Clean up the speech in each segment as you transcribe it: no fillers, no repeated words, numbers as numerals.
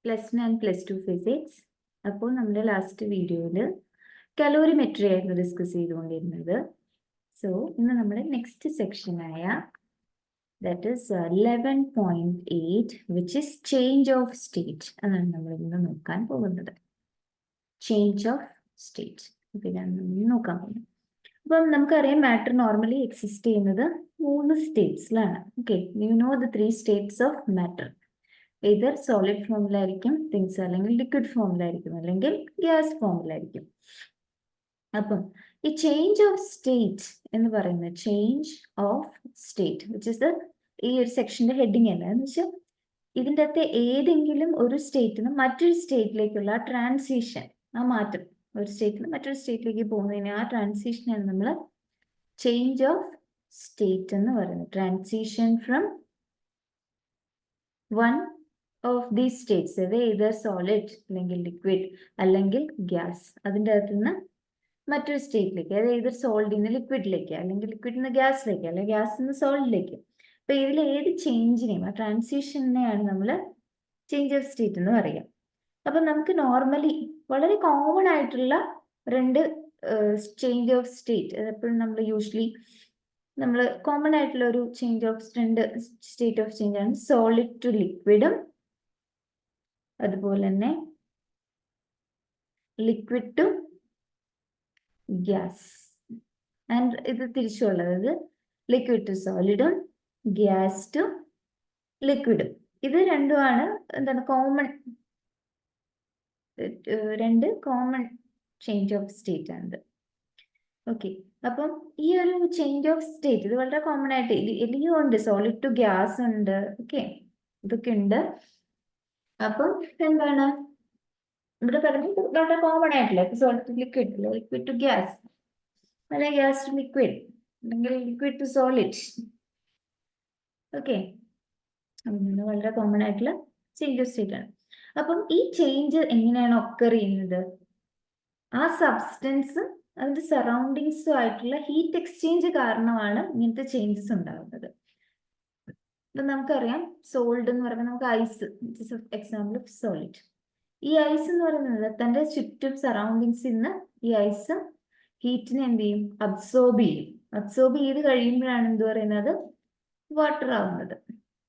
+1 and +2 physics. അപ്പോൾ നമ്മുടെ last വീഡിയോയിൽ കലോറിമെട്രി ആയിരുന്നു ഡിസ്കസ് ചെയ്തുകൊണ്ടിരുന്നത്. സോ ഇന്ന് നമ്മുടെ നെക്സ്റ്റ് സെക്ഷനായ that is 11.8 which is change of state അതാണ് നമ്മൾ ഇന്ന് നോക്കാൻ പോകുന്നത്. ചേഞ്ച് ഓഫ് സ്റ്റേറ്റ് ഇതാണ് നമ്മൾ നോക്കാൻ പോകുന്നത്. അപ്പം നമുക്കറിയാം മാറ്റർ നോർമലി എക്സിസ്റ്റ് ചെയ്യുന്നത് 3 സ്റ്റേറ്റ്സിലാണ്. Okay, you know the 3 states of matter. either solid ഫോമിലായിരിക്കും തിങ്സ്, അല്ലെങ്കിൽ ലിക്വിഡ് ഫോമിലായിരിക്കും, അല്ലെങ്കിൽ ഗ്യാസ് ഫോമിലായിരിക്കും. അപ്പം ഈ ചേഞ്ച് ഓഫ് സ്റ്റേറ്റ് എന്ന് പറയുന്നത് change of state which is the ഈ ഒരു സെക്ഷന്റെ ഹെഡിങ് അല്ല എന്ന് വെച്ചാൽ ഇതിൻ്റെ അകത്ത് ഏതെങ്കിലും ഒരു സ്റ്റേറ്റിൽ നിന്ന് മറ്റൊരു സ്റ്റേറ്റിലേക്കുള്ള ട്രാൻസിഷൻ, ആ മാറ്റം, ഒരു സ്റ്റേറ്റിൽ നിന്ന് മറ്റൊരു സ്റ്റേറ്റിലേക്ക് പോകുന്നതിന് ആ ട്രാൻസിഷനാണ് നമ്മൾ ചേഞ്ച് ഓഫ് സ്റ്റേറ്റ് എന്ന് പറയുന്നത്. Transition from one of these States, either solid അല്ലെങ്കിൽ ലിക്വിഡ് അല്ലെങ്കിൽ ഗ്യാസ്, അതിൻ്റെ അകത്ത് നിന്ന് മറ്റൊരു സ്റ്റേറ്റിലേക്ക്, അതായത് either സോളിഡിൽ നിന്ന് ലിക്വിഡിലേക്ക്, അല്ലെങ്കിൽ ലിക്വിഡിൽ നിന്ന് ഗ്യാസിലേക്ക്, അല്ലെങ്കിൽ ഗ്യാസിൽ നിന്ന് സോളിഡിലേക്ക്. അപ്പൊ ഇതിൽ ഏത് ചേഞ്ചിനെയും, ആ ട്രാൻസിഷനെയാണ് നമ്മൾ ചേഞ്ച് ഓഫ് സ്റ്റേറ്റ് എന്ന് പറയുക. അപ്പൊ നമുക്ക് നോർമലി വളരെ കോമൺ ആയിട്ടുള്ള രണ്ട് ചേഞ്ച് ഓഫ് സ്റ്റേറ്റ്, എപ്പോഴും നമ്മൾ യൂഷ്വലി നമ്മൾ കോമൺ ആയിട്ടുള്ള ഒരു ചേഞ്ച് ഓഫ് രണ്ട് സ്റ്റേറ്റ് ഓഫ് ചേഞ്ച് ആണ് സോളിഡ് ടു ലിക്വിഡും അതുപോലെ തന്നെ ലിക്വിഡ് ടു ഗ്യാസ്. ആൻഡ് ഇത് തിരിച്ചുള്ളത് ലിക്വിഡ് ടു സോളിഡും ഗ്യാസ് ടു ലിക്വിഡും. ഇത് രണ്ടുമാണ് എന്താണ് കോമൺ, രണ്ട് കോമൺ ചേഞ്ച് ഓഫ് സ്റ്റേറ്റ് ആണിത്. ഓക്കെ, അപ്പം ഈ ഒരു ചേഞ്ച് ഓഫ് സ്റ്റേറ്റ് ഇത് വളരെ കോമൺ ആയിട്ട് എല്ലാം ഉണ്ട്. സോളിഡ് ടു ഗ്യാസ് ഉണ്ട്, ഓക്കെ, ഇതൊക്കെ ഉണ്ട്. അപ്പം എന്താണ് ഇവിടെ പറഞ്ഞത് വളരെ കോമൺ ആയിട്ടില്ല. Solid to liquid, liquid to gas, അല്ലെങ്കിൽ ഗ്യാസ് ടു ലിക്വിഡ്, അല്ലെങ്കിൽ ലിക്വിഡ് ടു സോളിഡ്. ഓക്കെ, വളരെ കോമൺ ആയിട്ടുള്ള ചേഞ്ച് ഓഫ് സ്റ്റേറ്റ് ആണ്. അപ്പം ഈ ചേഞ്ച് എങ്ങനെയാണ് ഒക്കർ ചെയ്യുന്നത്? ആ സബ്സ്റ്റൻസ് അതിന്റെ സറൗണ്ടിങ്സും ആയിട്ടുള്ള ഹീറ്റ് എക്സ്ചേഞ്ച് കാരണമാണ് ഇങ്ങനത്തെ ചേഞ്ചസ് ഉണ്ടാകുന്നത്. ഇപ്പൊ നമുക്കറിയാം സോൾഡ് എന്ന് പറയുമ്പോൾ നമുക്ക് ഐസ്, എക്സാമ്പിൾ ഓഫ് സോളിഡ്. ഈ ഐസ് എന്ന് പറയുന്നത് തന്റെ ചുറ്റും സറൗണ്ടിങ്സിൽ നിന്ന് ഈ ഐസ് ഹീറ്റിനെ എന്ത് ചെയ്യും? അബ്സോർബ് ചെയ്യും. അബ്സോർബ് ചെയ്ത് കഴിയുമ്പോഴാണ് എന്ത് പറയുന്നത്? വാട്ടർ ആവുന്നത്.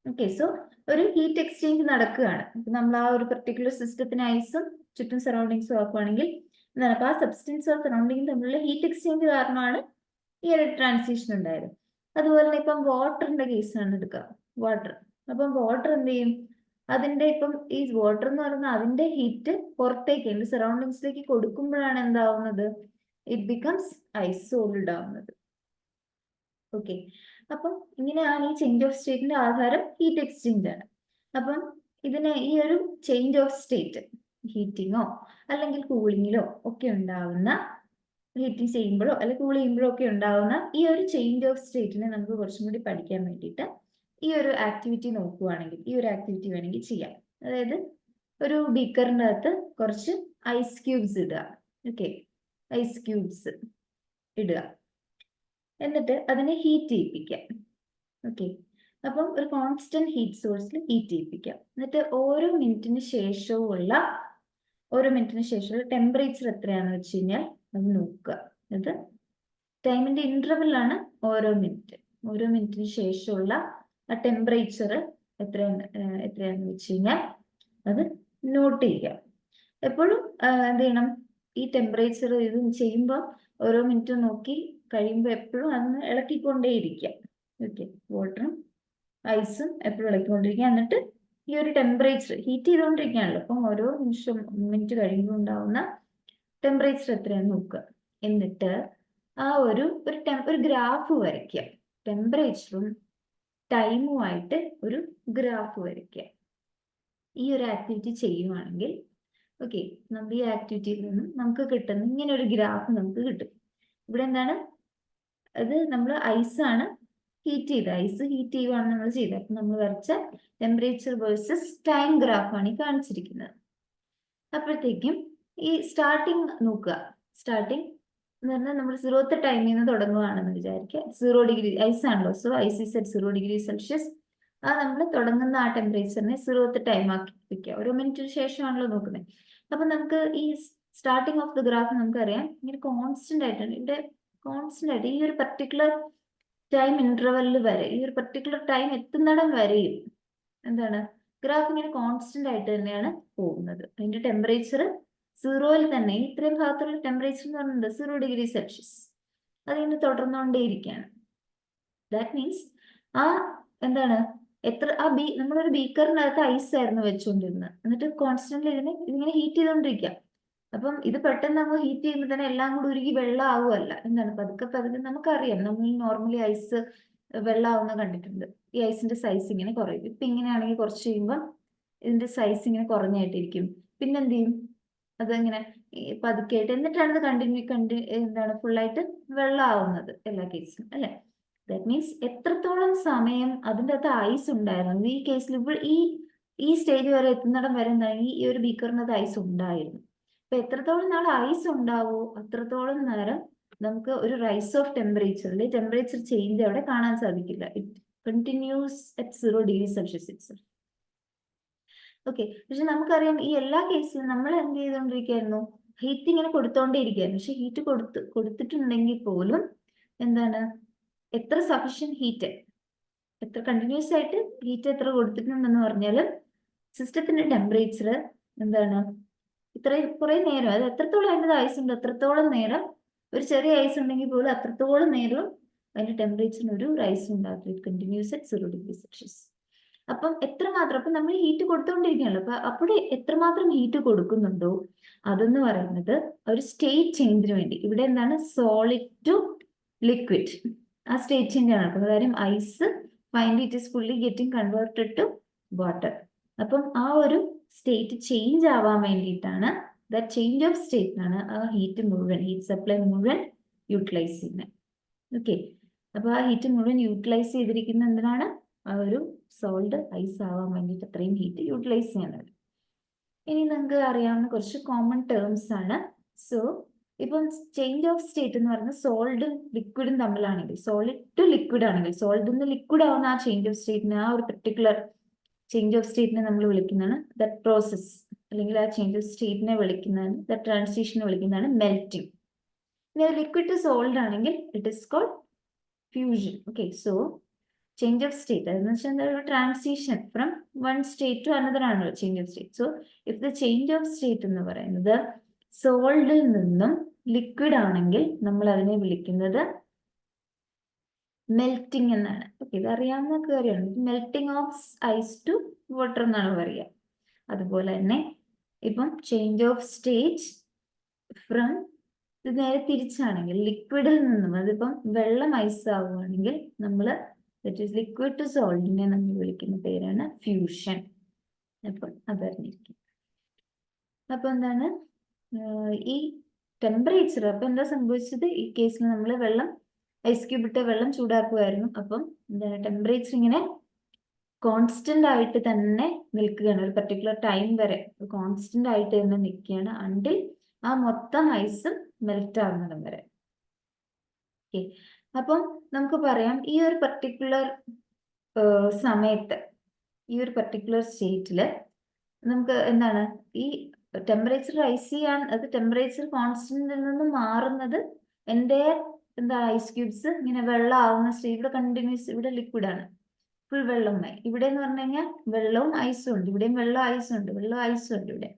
ഓക്കെ, സോ ഒരു ഹീറ്റ് എക്സ്ചേഞ്ച് നടക്കുകയാണ്. നമ്മൾ ആ ഒരു പെർട്ടിക്കുലർ സിസ്റ്റത്തിന് ഐസും ചുറ്റും സറൗണ്ടിങ്സും ആക്കുകയാണെങ്കിൽ എന്താണ്, അപ്പൊ ആ സബ്സ്റ്റൻസ് ഓഫ് സറൗണ്ടിങ് തമ്മിലുള്ള ഹീറ്റ് എക്സ്ചേഞ്ച് കാരണമാണ് ഈ ഒരു ട്രാൻസിഷൻ ഉണ്ടായത്. അതുപോലെ തന്നെ ഇപ്പം വാട്ടറിന്റെ കേസാണ് എടുക്കുക, വാട്ടർ. അപ്പം വാട്ടർ എന്ത് ചെയ്യും? അതിന്റെ ഇപ്പം ഈ വാട്ടർ എന്ന് പറയുന്നത് അതിന്റെ ഹീറ്റ് പുറത്തേക്ക് സറൗണ്ടിങ്സിലേക്ക് കൊടുക്കുമ്പോഴാണ് എന്താവുന്നത്? ഇറ്റ് ബിക്കംസ് ഐസ് സോളിഡ് ആവുന്നത്. ഓക്കെ, അപ്പം ഇങ്ങനെയാണ് ഈ ചേഞ്ച് ഓഫ് സ്റ്റേറ്റിന്റെ ആധാരം ഹീറ്റ് എക്സ്ചേഞ്ച് ആണ്. അപ്പം ഇതിന് ഈ ഒരു ചേഞ്ച് ഓഫ് സ്റ്റേറ്റ് ഹീറ്റിങ്ങോ അല്ലെങ്കിൽ കൂളിങ്ങിലോ ഒക്കെ ഉണ്ടാവുന്ന, ഹീറ്റിംഗ് ചെയ്യുമ്പോഴോ അല്ലെങ്കിൽ കൂൾ ചെയ്യുമ്പോഴോ ഒക്കെ ഉണ്ടാവുന്ന ഈ ഒരു ചേഞ്ച് ഓഫ് സ്റ്റേറ്റിനെ നമുക്ക് കുറച്ചും കൂടി പഠിക്കാൻ വേണ്ടിയിട്ട് ഈ ഒരു ആക്ടിവിറ്റി നോക്കുകയാണെങ്കിൽ, ഈ ഒരു ആക്ടിവിറ്റി വേണമെങ്കിൽ ചെയ്യാം. അതായത് ഒരു ബീക്കറിൻ്റെ അകത്ത് കുറച്ച് ഐസ് ക്യൂബ്സ് ഇടുക. ഓക്കെ, ഐസ് ക്യൂബ്സ് ഇടുക, എന്നിട്ട് അതിനെ ഹീറ്റ് ചെയ്യിപ്പിക്കാം. ഓക്കെ, അപ്പം ഒരു കോൺസ്റ്റന്റ് ഹീറ്റ് സോഴ്സിൽ ഹീറ്റ് ചെയ്യിപ്പിക്കാം. എന്നിട്ട് ഓരോ മിനിറ്റിന് ശേഷമുള്ള ടെമ്പറേച്ചർ എത്രയാണെന്ന് വെച്ച് കഴിഞ്ഞാൽ അത് നോക്കുക. അത് ടൈമിന്റെ ഇന്റർവെല്ലാണ് ഓരോ മിനിറ്റിന് ശേഷമുള്ള ആ ടെമ്പറേച്ചർ എത്രയാണെന്ന് വെച്ച് കഴിഞ്ഞാൽ അത് നോട്ട് ചെയ്യുക. എപ്പോഴും എന്ത് ചെയ്യണം? ഈ ടെമ്പറേച്ചർ ഇത് ചെയ്യുമ്പോൾ ഓരോ മിനിറ്റും നോക്കി കഴിയുമ്പോൾ എപ്പോഴും അതൊന്ന് ഇളക്കിക്കൊണ്ടേയിരിക്കുക. ഓക്കെ, വാട്ടറും ഐസും എപ്പോഴും ഇളക്കിക്കൊണ്ടിരിക്കുക. എന്നിട്ട് ഈ ഒരു ടെമ്പറേച്ചർ ഹീറ്റ് ചെയ്തുകൊണ്ടിരിക്കുകയാണല്ലോ, അപ്പം ഓരോ മിനിറ്റ് കഴിയുമ്പോൾ ഉണ്ടാവുന്ന ടെമ്പറേച്ചർ എത്രയാണെന്ന് നോക്കുക. എന്നിട്ട് ആ ഒരു ഗ്രാഫ് വരയ്ക്കുക. ടെമ്പറേച്ചറും ടൈമുമായിട്ട് ഒരു ഗ്രാഫ് വരയ്ക്കുക. ഈ ഒരു ആക്ടിവിറ്റി ചെയ്യുവാണെങ്കിൽ ഓക്കെ, നമ്മൾ ഈ ആക്ടിവിറ്റിയിൽ നിന്നും നമുക്ക് കിട്ടുന്ന ഇങ്ങനെ ഒരു ഗ്രാഫ് നമുക്ക് കിട്ടും. ഇവിടെ എന്താണ്? അത് നമ്മൾ ഐസാണ് ഐസ് ഹീറ്റ് ചെയ്യുകയാണ് നമ്മൾ ചെയ്തത്. അപ്പം നമ്മൾ വരച്ച ടെമ്പറേച്ചർ വേഴ്സസ് ടൈം ഗ്രാഫാണ് ഈ കാണിച്ചിരിക്കുന്നത്. അപ്പോഴത്തേക്കും ഈ സ്റ്റാർട്ടിങ് നോക്കുക. സ്റ്റാർട്ടിങ് എന്ന് പറഞ്ഞാൽ നമ്മൾ 0th ടൈമിൽ നിന്ന് തുടങ്ങുകയാണെന്ന് വിചാരിക്കുക. 0 ഡിഗ്രി ഐസ് ആണല്ലോ, so ice is at 0 degree celsius. അത് നമ്മൾ തുടങ്ങുന്ന ആ ടെമ്പറേച്ചറിനെ 0th ടൈം ആക്കി വെക്കുക. 1 മിനിറ്റിന് ശേഷമാണല്ലോ നോക്കുന്നത്. അപ്പൊ നമുക്ക് ഈ സ്റ്റാർട്ടിങ് ഓഫ് ദ ഗ്രാഫ് നമുക്കറിയാം ഇങ്ങനെ കോൺസ്റ്റന്റ് ആയിട്ടാണ് ഇവിടെ കോൺസ്റ്റന്റ് ആയിട്ട് ഈ ഒരു പർട്ടിക്കുലർ ടൈം ഇന്റർവെല്ലിൽ വരെ ഈ ഒരു പർട്ടിക്കുലർ ടൈം എത്തുന്നിടം വരെയും എന്താണ് ഗ്രാഫ് ഇങ്ങനെ കോൺസ്റ്റന്റ് ആയിട്ട് തന്നെയാണ് പോകുന്നത്. അതിന്റെ ടെമ്പറേച്ചർ 0യിൽ തന്നെ ഇത്രയും ഭാഗത്തുള്ള ടെമ്പറേച്ചർ എന്ന് പറയുന്നത് 0°C. അതിങ്ങനെ തുടർന്നുകൊണ്ടേയിരിക്കുകയാണ്. ദാറ്റ് മീൻസ് ആ എന്താണ് എത്ര നമ്മളൊരു ബീക്കറിനകത്ത് ഐസ് ആയിരുന്നു വെച്ചുകൊണ്ടിരുന്നത്, എന്നിട്ട് കോൺസ്റ്റന്റ്ലി ഇതിങ്ങനെ ഹീറ്റ് ചെയ്തുകൊണ്ടിരിക്കുക. അപ്പം ഇത് പെട്ടെന്ന് നമ്മൾ ഹീറ്റ് ചെയ്യുമ്പോൾ തന്നെ എല്ലാം കൂടി ഉരുകി വെള്ളം ആവുമല്ല, എന്താണ് പതുക്കെ പതുക്കെ നമുക്കറിയാം. നമ്മൾ നോർമലി ഐസ് വെള്ളമാവുന്ന കണ്ടിട്ടുണ്ട്. ഈ ഐസിന്റെ സൈസ് ഇങ്ങനെ കുറയും. ഇപ്പൊ ഇങ്ങനെയാണെങ്കിൽ കുറച്ച് കഴിയുമ്പോൾ ഇതിന്റെ സൈസ് ഇങ്ങനെ കുറഞ്ഞായിട്ടിരിക്കും. പിന്നെന്ത് ചെയ്യും, അതിങ്ങനെ പതുക്കെ ആയിട്ട് എന്നിട്ടാണ് ഇത് എന്താണ് ഫുള്ളായിട്ട് വെള്ളമാവുന്നത് എല്ലാ കേസിലും അല്ലെ. ദാറ്റ് മീൻസ് എത്രത്തോളം സമയം അതിൻ്റെ അകത്ത് ഐസ് ഉണ്ടായിരുന്നു. ഈ കേസിൽ ഇപ്പോൾ ഈ സ്റ്റേജ് വരെ എത്തുന്നിടം വരെ എന്താണ് ഈ ഒരു ബീക്കറിനകത്ത് ഐസ് ഉണ്ടായിരുന്നു. അപ്പൊ എത്രത്തോളം നാൾ ഐസ് ഉണ്ടാവോ അത്രത്തോളം നേരം നമുക്ക് ഒരു റൈസ് ഓഫ് ടെമ്പറേച്ചറിൽ ടെമ്പറേച്ചർ ചേഞ്ച് അവിടെ കാണാൻ സാധിക്കില്ല. It continuous at 0°C itself. Okay, പക്ഷെ നമുക്കറിയാം ഈ എല്ലാ കേസിലും നമ്മൾ എന്ത് ചെയ്തുകൊണ്ടിരിക്കുകയായിരുന്നു, ഹീറ്റ് ഇങ്ങനെ കൊടുത്തോണ്ടേയിരിക്കുകയായിരുന്നു. പക്ഷെ ഹീറ്റ് കൊടുത്തിട്ടുണ്ടെങ്കിൽ പോലും എന്താണ് എത്ര സഫീഷ്യന്റ് ഹീറ്റ്, എത്ര കണ്ടിന്യൂസ് ആയിട്ട് ഹീറ്റ് എത്ര കൊടുത്തിട്ടുണ്ടെന്ന് പറഞ്ഞാലും സിസ്റ്റത്തിന്റെ ടെമ്പറേച്ചർ എന്താണ് ഇത്രയും കുറെ നേരം, അത് എത്രത്തോളം അതിൻ്റെ ഐസ് ഉണ്ട് അത്രത്തോളം നേരം, ഒരു ചെറിയ ഐസ് ഉണ്ടെങ്കിൽ പോലും അത്രത്തോളം നേരം അതിന്റെ ടെമ്പറേച്ചറിന് ഒരു റൈസ് ഉണ്ടാകും. It continuous at 0°C. അപ്പം എത്രമാത്രം അപ്പൊ നമ്മൾ ഹീറ്റ് കൊടുത്തുകൊണ്ടിരിക്കുകയാണല്ലോ. അപ്പൊ അവിടെ എത്രമാത്രം ഹീറ്റ് കൊടുക്കുന്നുണ്ടോ അതെന്ന് പറയുന്നത് ഒരു സ്റ്റേറ്റ് ചേഞ്ചിന് വേണ്ടി. ഇവിടെ എന്താണ് സോളിഡ് ടു ലിക്വിഡ്, ആ സ്റ്റേറ്റ് ചേഞ്ച് ആണ് നടക്കുന്നത്. കാര്യം ice finally it is fully getting converted to water. അപ്പം ആ ഒരു സ്റ്റേറ്റ് ചേഞ്ച് ആവാൻ വേണ്ടിയിട്ടാണ്, ദാറ്റ് ചേഞ്ച് ഓഫ് സ്റ്റേറ്റിനാണ് ആ ഹീറ്റ് സപ്ലൈ മുഴുവൻ യൂട്ടിലൈസ് ചെയ്യുന്നത്. ഓക്കെ, അപ്പൊ ആ ഹീറ്റ് മുഴുവൻ യൂട്ടിലൈസ് ചെയ്തിരിക്കുന്ന എന്തിനാണ്, ആ ഒരു സോൾഡ് ഐസ് ആവാൻ വേണ്ടിയിട്ട് അത്രയും ഹീറ്റ് യൂട്ടിലൈസ് ചെയ്യുന്നത്. ഇനി നിങ്ങൾക്ക് അറിയാവുന്ന കുറച്ച് കോമൺ ടേംസ് ആണ്. സോ ഇപ്പം ചേഞ്ച് ഓഫ് സ്റ്റേറ്റ് എന്ന് പറയുന്നത് സോൾഡും ലിക്വിഡും തമ്മിലാണെങ്കിൽ, സോളിഡ് ടു ലിക്വിഡ് ആണെങ്കിൽ, സോൾഡിൽ നിന്ന് ലിക്വിഡ് ആവുന്ന ആ ചേഞ്ച് ഓഫ് സ്റ്റേറ്റിന്, ആ ഒരു പെർട്ടിക്കുലർ ചേഞ്ച് ഓഫ് സ്റ്റേറ്റിനെ നമ്മൾ വിളിക്കുന്നതാണ് ദാറ്റ് പ്രോസസ്, അല്ലെങ്കിൽ ആ ചേഞ്ച് ഓഫ് സ്റ്റേറ്റിനെ വിളിക്കുന്നതാണ്, ദാറ്റ് ട്രാൻസിഷനെ വിളിക്കുന്നതാണ് മെൽറ്റിംഗ്. ഇനി ലിക്വിഡ് ടു സോൾഡ് ആണെങ്കിൽ it is called fusion. Okay, so change of state അതെന്ന് വെച്ചാൽ ഒരു transition from one state to another ആണല്ലോ change of state. So if the change of state എന്ന് പറയുന്നത് സോൾഡിൽ നിന്നും ലിക്വിഡ് ആണെങ്കിൽ നമ്മൾ അതിനെ വിളിക്കുന്നത് മെൽറ്റിംഗ് എന്നാണ്. ഓക്കെ, ഇത് അറിയാവുന്ന കാര്യമാണ്. Melting of ice to water എന്നാണ് പറയുക. അതുപോലെ തന്നെ ഇപ്പം ചേഞ്ച് ഓഫ് സ്റ്റേറ്റ് ഫ്രം, ഇത് നേരെ തിരിച്ചാണെങ്കിൽ ലിക്വിഡിൽ നിന്നും, അതിപ്പം വെള്ളം ഐസ് ആവുകയാണെങ്കിൽ നമ്മൾ ദറ്റ് ഈസ് ലിക്വിഡ് ടു സോൾഡിനെ നമ്മൾ വിളിക്കുന്ന പേരാണ് ഫ്യൂഷൻ. അപ്പം അതറിഞ്ഞിരിക്കും. അപ്പൊ എന്താണ് ഈ ടെമ്പറേച്ചർ, അപ്പൊ എന്താ സംഭവിച്ചത്, ഈ കേസിൽ നമ്മൾ വെള്ളം ഐസ് ക്യൂബ് ഇട്ട് വെള്ളം ചൂടാക്കുമായിരുന്നു. അപ്പം എന്താണ് ടെമ്പറേച്ചർ ഇങ്ങനെ കോൺസ്റ്റന്റ് ആയിട്ട് തന്നെ നിൽക്കുകയാണ്, ഒരു പർട്ടിക്കുലർ ടൈം വരെ കോൺസ്റ്റന്റ് ആയിട്ട് തന്നെ നിൽക്കുകയാണ് അണ്ടിൽ ആ മൊത്തം ഐസും മെൽറ്റ് ആവുന്നിടം വരെ. ഓക്കെ, അപ്പം നമുക്ക് പറയാം ഈ ഒരു പർട്ടിക്കുലർ സമയത്ത്, ഈ ഒരു പർട്ടിക്കുലർ സ്റ്റേറ്റില് നമുക്ക് എന്താണ് ഈ ടെമ്പറേച്ചർ റൈസ് ചെയ്യാൻ, അത് ടെമ്പറേച്ചർ കോൺസ്റ്റന്റിൽ നിന്ന് മാറുന്നത് എൻ്റെ എന്താ ഐസ് ക്യൂബ്സ് ഇങ്ങനെ വെള്ളം ആവുന്ന സ്റ്റേജ്, ഇവിടെ കണ്ടിന്യൂസ്, ഇവിടെ ലിക്വിഡ് ആണ്, ഫുൾ വെള്ളമായി. ഇവിടെ എന്ന് പറഞ്ഞു കഴിഞ്ഞാൽ വെള്ളവും ഐസും ഉണ്ട്, ഇവിടെയും വെള്ളം ഐസും ഉണ്ട്, വെള്ളം ഐസും ഉണ്ട് ഇവിടെ.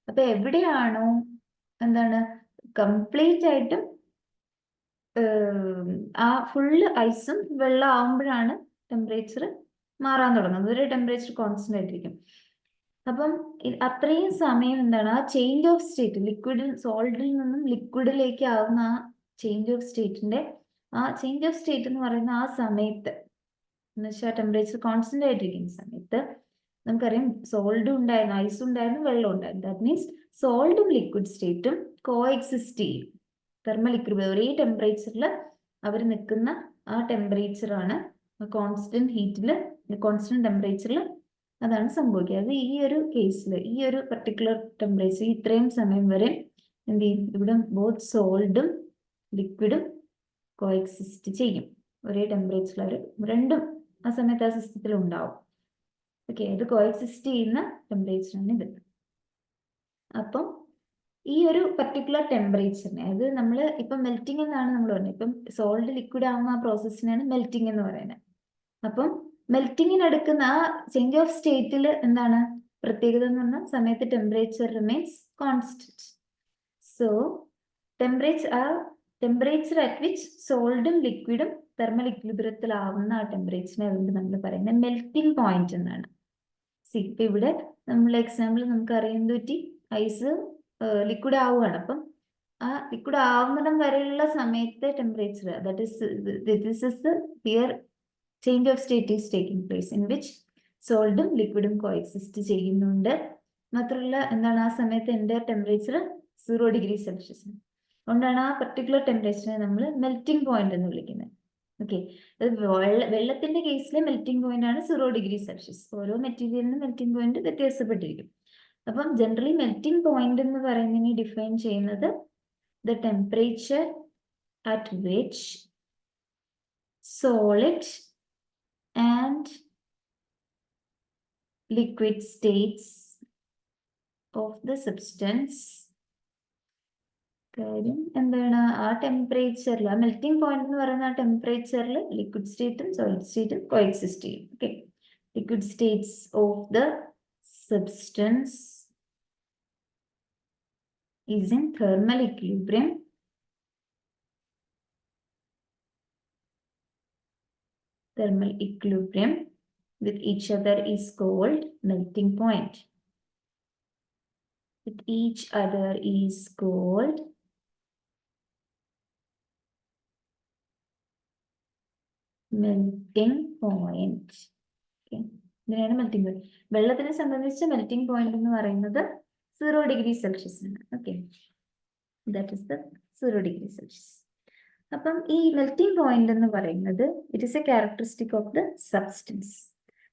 അപ്പൊ എവിടെയാണോ എന്താണ് കംപ്ലീറ്റ് ആയിട്ടും ആ ഫുള്ള് ഐസും വെള്ളം ആവുമ്പോഴാണ് ടെമ്പറേച്ചർ മാറാൻ തുടങ്ങുന്നത്. ഒരു ടെമ്പറേച്ചർ കോൺസ്റ്റന്റ് ആയിട്ടിരിക്കും. അപ്പം അത്രയും സമയം എന്താണ് ആ ചേഞ്ച് ഓഫ് സ്റ്റേറ്റ്, ലിക്വിഡിൽ സോൾഡിൽ നിന്നും ലിക്വിഡിലേക്ക് ആവുന്ന ആ ചേഞ്ച് ഓഫ് സ്റ്റേറ്റിന്റെ, ആ ചേഞ്ച് ഓഫ് സ്റ്റേറ്റ് എന്ന് പറയുന്ന ആ സമയത്ത് എന്ന് വെച്ചാൽ ടെമ്പറേച്ചർ കോൺസ്റ്റന്റ് ആയിട്ടിരിക്കുന്ന സമയത്ത് നമുക്കറിയാം സോൾഡും ഉണ്ടായിരുന്നു, ഐസും ഉണ്ടായിരുന്നു, വെള്ളം ഉണ്ടായിരുന്നു. ദാറ്റ് മീൻസ് സോൾഡും ലിക്വിഡ് സ്റ്റേറ്റും കോ എക്സിസ്റ്റ് ചെയ്യും. തെർമൽ ഇക്വിലിബ്രിയം, ഒരേ ടെമ്പറേച്ചറിൽ അവർ നിൽക്കുന്ന ആ ടെമ്പറേച്ചറാണ് കോൺസ്റ്റന്റ് ഹീറ്റിൽ, കോൺസ്റ്റന്റ് ടെമ്പറേച്ചറിൽ അതാണ് സംഭവിക്കുക. അത് ഈ ഒരു കേസിൽ, ഈ ഒരു പർട്ടിക്കുലർ ടെമ്പറേച്ചർ ഇത്രയും സമയം വരെ എന്ത് ചെയ്യും, ഇവിടെ ബോത്ത് സോൾഡും ലിക്വിഡും കോ എക്സിസ്റ്റ് ചെയ്യും. ഒരേ ടെമ്പറേച്ചറിൽ അവർ രണ്ടും ആ സമയത്ത് ആ സിസ്റ്റത്തിൽ ഉണ്ടാവും. ഓക്കെ, ഇത് കോഎക്സിസ്റ്റ് ചെയ്യുന്ന ടെമ്പറേച്ചറാണ് ഇത്. അപ്പം ഈ ഒരു പർട്ടിക്കുലർ ടെമ്പറേച്ചറിനെ, അത് നമ്മൾ ഇപ്പം മെൽറ്റിംഗ് എന്നാണ് നമ്മൾ പറയുന്നത്. ഇപ്പം സോൾഡ് ലിക്വിഡ് ആവുന്ന ആ പ്രോസസ്സിനാണ് മെൽറ്റിംഗ് എന്ന് പറയുന്നത്. അപ്പം മെൽറ്റിങ്ങിന് എടുക്കുന്ന ആ ചേഞ്ച് ഓഫ് സ്റ്റേറ്റിൽ എന്താണ് പ്രത്യേകത എന്ന് പറഞ്ഞാൽ സമയത്ത് temperature remains constant. So temperature at which സോൾഡും ലിക്വിഡും തെർമൽ ഇക്വിലിബ്രിയത്തിലാവുന്ന ആ ടെമ്പറേച്ചറിനെ അതുകൊണ്ട് നമ്മൾ പറയുന്നത് മെൽറ്റിംഗ് പോയിന്റ് എന്നാണ്. ഇപ്പൊ ഇവിടെ നമ്മൾ എക്സാമ്പിൾ നമുക്ക് അറിയാൻ പറ്റി ഐസ് ലിക്വിഡ് ആവുകയാണ്. അപ്പം ആ ലിക്വിഡ് ആവുന്നിടം വരെയുള്ള സമയത്തെ temperature, that is here change of state is taking place in which സോൾഡും ലിക്വിഡും കോഎക്സിസ്റ്റ് ചെയ്യുന്നുണ്ട്. മാത്രമല്ല എന്താണ് ആ സമയത്ത് എൻ്റെ ടെമ്പറേച്ചർ 0 ഡിഗ്രി സെൽഷ്യസ്. അതുകൊണ്ടാണ് ആ പർട്ടിക്കുലർ ടെമ്പറേച്ചറിനെ നമ്മൾ മെൽറ്റിംഗ് പോയിന്റ് എന്ന് വിളിക്കുന്നത്. ഓക്കെ, വെള്ളത്തിന്റെ കേസിലെ മെൽറ്റിംഗ് പോയിന്റ് ആണ് 0 ഡിഗ്രി സെൽഷ്യസ്. ഓരോ മെറ്റീരിയലിനും മെൽറ്റിംഗ് പോയിന്റ് വ്യത്യാസപ്പെട്ടിരിക്കും. അപ്പം ജനറലി മെൽറ്റിംഗ് പോയിന്റ് എന്ന് പറയുന്നതിനെ ഡിഫൈൻ ചെയ്യുന്നത് the temperature at which solid and liquid States of the substance. കാര്യം എന്താണ് ആ ടെമ്പറേച്ചറിൽ, ആ മെൽറ്റിംഗ് പോയിന്റ് എന്ന് പറയുന്ന ആ ടെമ്പറേച്ചറിൽ ലിക്വിഡ് സ്റ്റേറ്റും സോളിഡ് സ്റ്റേറ്റും കോഎക്സിസ്റ്റ് ചെയ്യും. Okay, liquid States of the substance is in thermal equilibrium with each other is called melting point. With each other is called melting point. Okay, ഇതിനാണ് മെൽറ്റിംഗ് പോയിന്റ്. വെള്ളത്തിനെ സംബന്ധിച്ച് melting point എന്ന് പറയുന്നത് 0 degree Celsius ആണ്. Okay, that is the 0 degree celsius. അപ്പം ഈ melting point എന്ന് പറയുന്നത് it is A characteristic of the substance.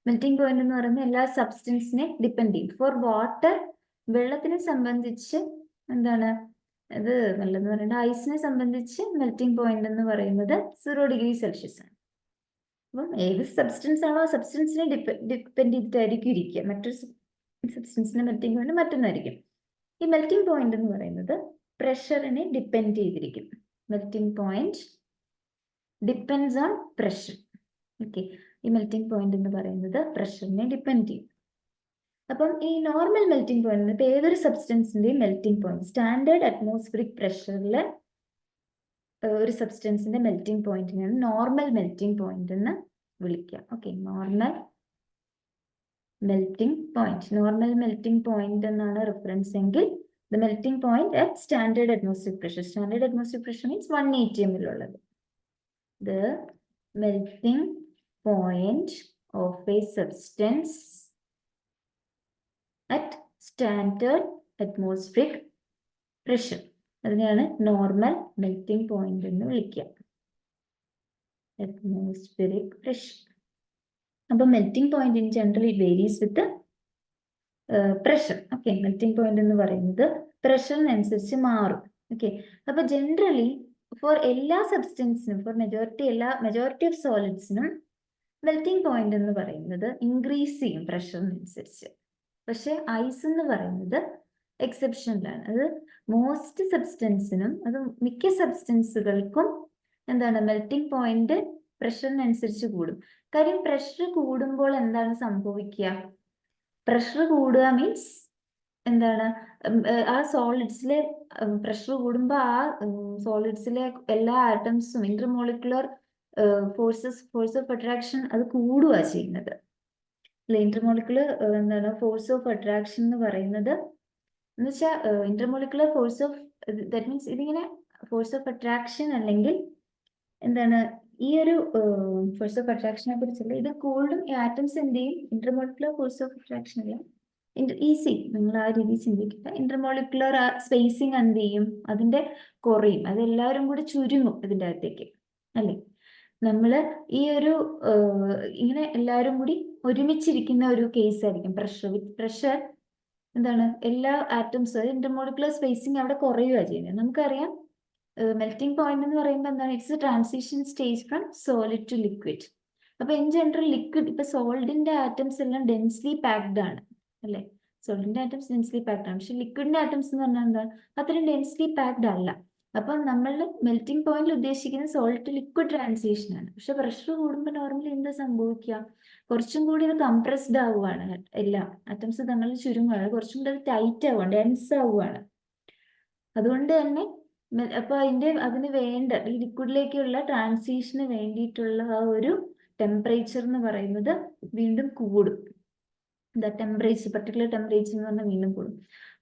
Melting point എന്ന് പറയുന്നത് എല്ലാ സബ്സ്റ്റൻസിനെ ഡിപ്പെൻഡ് ചെയ്യും. ഫോർ വാട്ടർ, വെള്ളത്തിനെ സംബന്ധിച്ച് എന്താണ് അത്, വെള്ളം എന്ന് പറയുന്നത് ഐസിനെ സംബന്ധിച്ച് മെൽറ്റിംഗ് പോയിന്റ് എന്ന് പറയുന്നത് 0 ഡിഗ്രി സെൽഷ്യസ് ആണ്. അപ്പം ഏത് സബ്സ്റ്റൻസ് ആണോ ആ സബ്സ്റ്റൻസിനെ ഡിപ്പെൻഡ് ചെയ്തിട്ടായിരിക്കും ഇരിക്കുക. മറ്റൊരു സബ്സ്റ്റൻസിന്റെ മെൽറ്റിംഗ് പോയിന്റ് മറ്റൊന്നായിരിക്കും. ഈ മെൽറ്റിംഗ് പോയിന്റ് എന്ന് പറയുന്നത് പ്രഷറിനെ ഡിപ്പെൻഡ് ചെയ്തിരിക്കും. Melting point depends on pressure. Okay, ഈ മെൽറ്റിംഗ് പോയിന്റ് എന്ന് പറയുന്നത് പ്രഷറിനെ ഡിപ്പെൻഡ് ചെയ്യും. അപ്പം ഈ നോർമൽ മെൽറ്റിംഗ് പോയിന്റ്, ഇപ്പൊ ഏതൊരു സബ്സ്റ്റൻസിന്റെയും മെൽറ്റിംഗ് പോയിന്റ് സ്റ്റാൻഡേർഡ് അറ്റ്മോസ്ഫിയറിക് പ്രഷറിൽ ഒരു സബ്സ്റ്റൻസിന്റെ മെൽറ്റിംഗ് പോയിന്റിനാണ് നോർമൽ മെൽറ്റിംഗ് പോയിന്റ് എന്ന് വിളിക്കുക. Okay, normal melting point. Normal melting point എന്നാണ് റെഫറൻസ് എങ്കിൽ the melting point at standard atmospheric pressure. Standard atmospheric pressure means 1 atm ഉള്ളത്. The melting point of a substance at standard atmospheric pressure. അതിനെയാണ് normal melting point എന്ന് വിളിക്കുക. Atmospheric pressure. അപ്പോൾ melting point in general it varies with pressure. Okay, melting point എന്ന് പറയുന്നത് പ്രഷറിനനുസരിച്ച് മാറും. Okay, അപ്പൊ ജനറലി ഫോർ എല്ലാ സബ്സ്റ്റൻസിനും, ഫോർ മെജോറിറ്റി ഓഫ് സോളിഡ്സിനും മെൽറ്റിംഗ് പോയിന്റ് എന്ന് പറയുന്നത് ഇൻക്രീസ് ചെയ്യും പ്രഷറിനനുസരിച്ച്. പക്ഷെ ഐസ് എന്ന് പറയുന്നത് എക്സെപ്ഷനിലാണ്. അത് മോസ്റ്റ് സബ്സ്റ്റൻസിനും, അത് മിക്ക സബ്സ്റ്റൻസുകൾക്കും എന്താണ് മെൽറ്റിംഗ് പോയിന്റ് പ്രഷറിനനുസരിച്ച് കൂടും. കാര്യം പ്രഷർ കൂടുമ്പോൾ എന്താണ് സംഭവിക്കുക? പ്രഷർ കൂടുക മീൻസ് എന്താണ്, ആ സോളിഡ്സിലെ പ്രഷർ കൂടുമ്പോൾ ആ സോളിഡ്സിലെ എല്ലാ ആറ്റംസും ഇന്റർമോളിക്കുലർ ഫോഴ്സ് ഓഫ് അട്രാക്ഷൻ അത് കൂടുക ചെയ്യുന്നത്. ഇന്റർമോളിക്കുലർ എന്താണ് ഫോഴ്സ് ഓഫ് അട്രാക്ഷൻ എന്ന് പറയുന്നത് എന്ന് വെച്ചാൽ intermolecular force of, that means ഇതിങ്ങനെ ഫോഴ്സ് ഓഫ് അട്രാക്ഷൻ അല്ലെങ്കിൽ എന്താണ് ഈ ഒരു ഫോഴ്സ് ഓഫ് അട്രാക്ഷനെ കുറിച്ചുള്ള ഇത് കൂടുതലും ആറ്റംസ് എന്ത് ചെയ്യും, ഇന്റർമോളിക്കുലർ ഫോഴ്സ് ഓഫ് അട്രാക്ഷൻ അല്ല, ഈസി നിങ്ങൾ ആ രീതിയിൽ ചിന്തിക്കുക. ഇന്റർമോളിക്കുലർ സ്പേസിങ് എന്ത് ചെയ്യും, അതിന്റെ കുറയും, അതെല്ലാവരും കൂടി ചുരുങ്ങും ഇതിൻ്റെ അകത്തേക്ക് അല്ലേ. നമ്മള് ഈ ഒരു ഇങ്ങനെ എല്ലാവരും കൂടി ഒരുമിച്ചിരിക്കുന്ന ഒരു കേസ് ആയിരിക്കും പ്രഷർ. വിത്ത് പ്രഷർ എന്താണ് എല്ലാ ആറ്റംസും ഇന്റർമോളിക്കുലർ സ്പേസിങ് അവിടെ കുറയുകയാണ് ചെയ്യുന്നത്. നമുക്കറിയാം മെൽറ്റിംഗ് പോയിന്റ് എന്ന് പറയുമ്പോൾ എന്താണ്, it's a transition stage from solid to liquid. അപ്പൊ ഇൻ ജനറൽ ലിക്വിഡ് ഇപ്പൊ സോൾഡിന്റെ ആറ്റംസ് എല്ലാം ഡെൻസ്ലി പാക്ഡ് ആണ് അല്ലെ, സോൾഡിന്റെ ആറ്റംസ് ഡെൻസ്ലി പാക്ഡ് ആണ്. പക്ഷെ ലിക്വിഡിന്റെ ആറ്റംസ് എന്ന് പറഞ്ഞാൽ എന്താ, അത്രയും ഡെൻസ്ലി പാക്ഡ് അല്ല. അപ്പൊ നമ്മൾ മെൽറ്റിംഗ് പോയിന്റിൽ ഉദ്ദേശിക്കുന്ന സോൾട്ട് ലിക്വിഡ് ട്രാൻസിഷൻ ആണ്. പക്ഷെ പ്രഷർ കൂടുമ്പോൾ നോർമലി എന്താ സംഭവിക്കുക, കുറച്ചും കൂടി ഇത് കംപ്രസ്ഡ് ആവുകയാണ്, എല്ലാം ആറ്റംസ് തമ്മിൽ ചുരുങ്ങുകയാണ്, കുറച്ചും കൂടി അത് ടൈറ്റ് ആവുകയാണ്, ഡെൻസ് ആവുകയാണ്. അതുകൊണ്ട് തന്നെ അപ്പൊ അതിന് വേണ്ട ഈ ലിക്വിഡിലേക്കുള്ള ട്രാൻസിഷന് വേണ്ടിയിട്ടുള്ള ആ ഒരു ടെമ്പറേച്ചർ എന്ന് പറയുന്നത് വീണ്ടും കൂടും. എന്താ ടെമ്പറേച്ചർ, പർട്ടിക്കുലർ ടെമ്പറേച്ചർ എന്ന് പറഞ്ഞാൽ വീണ്ടും കൂടും.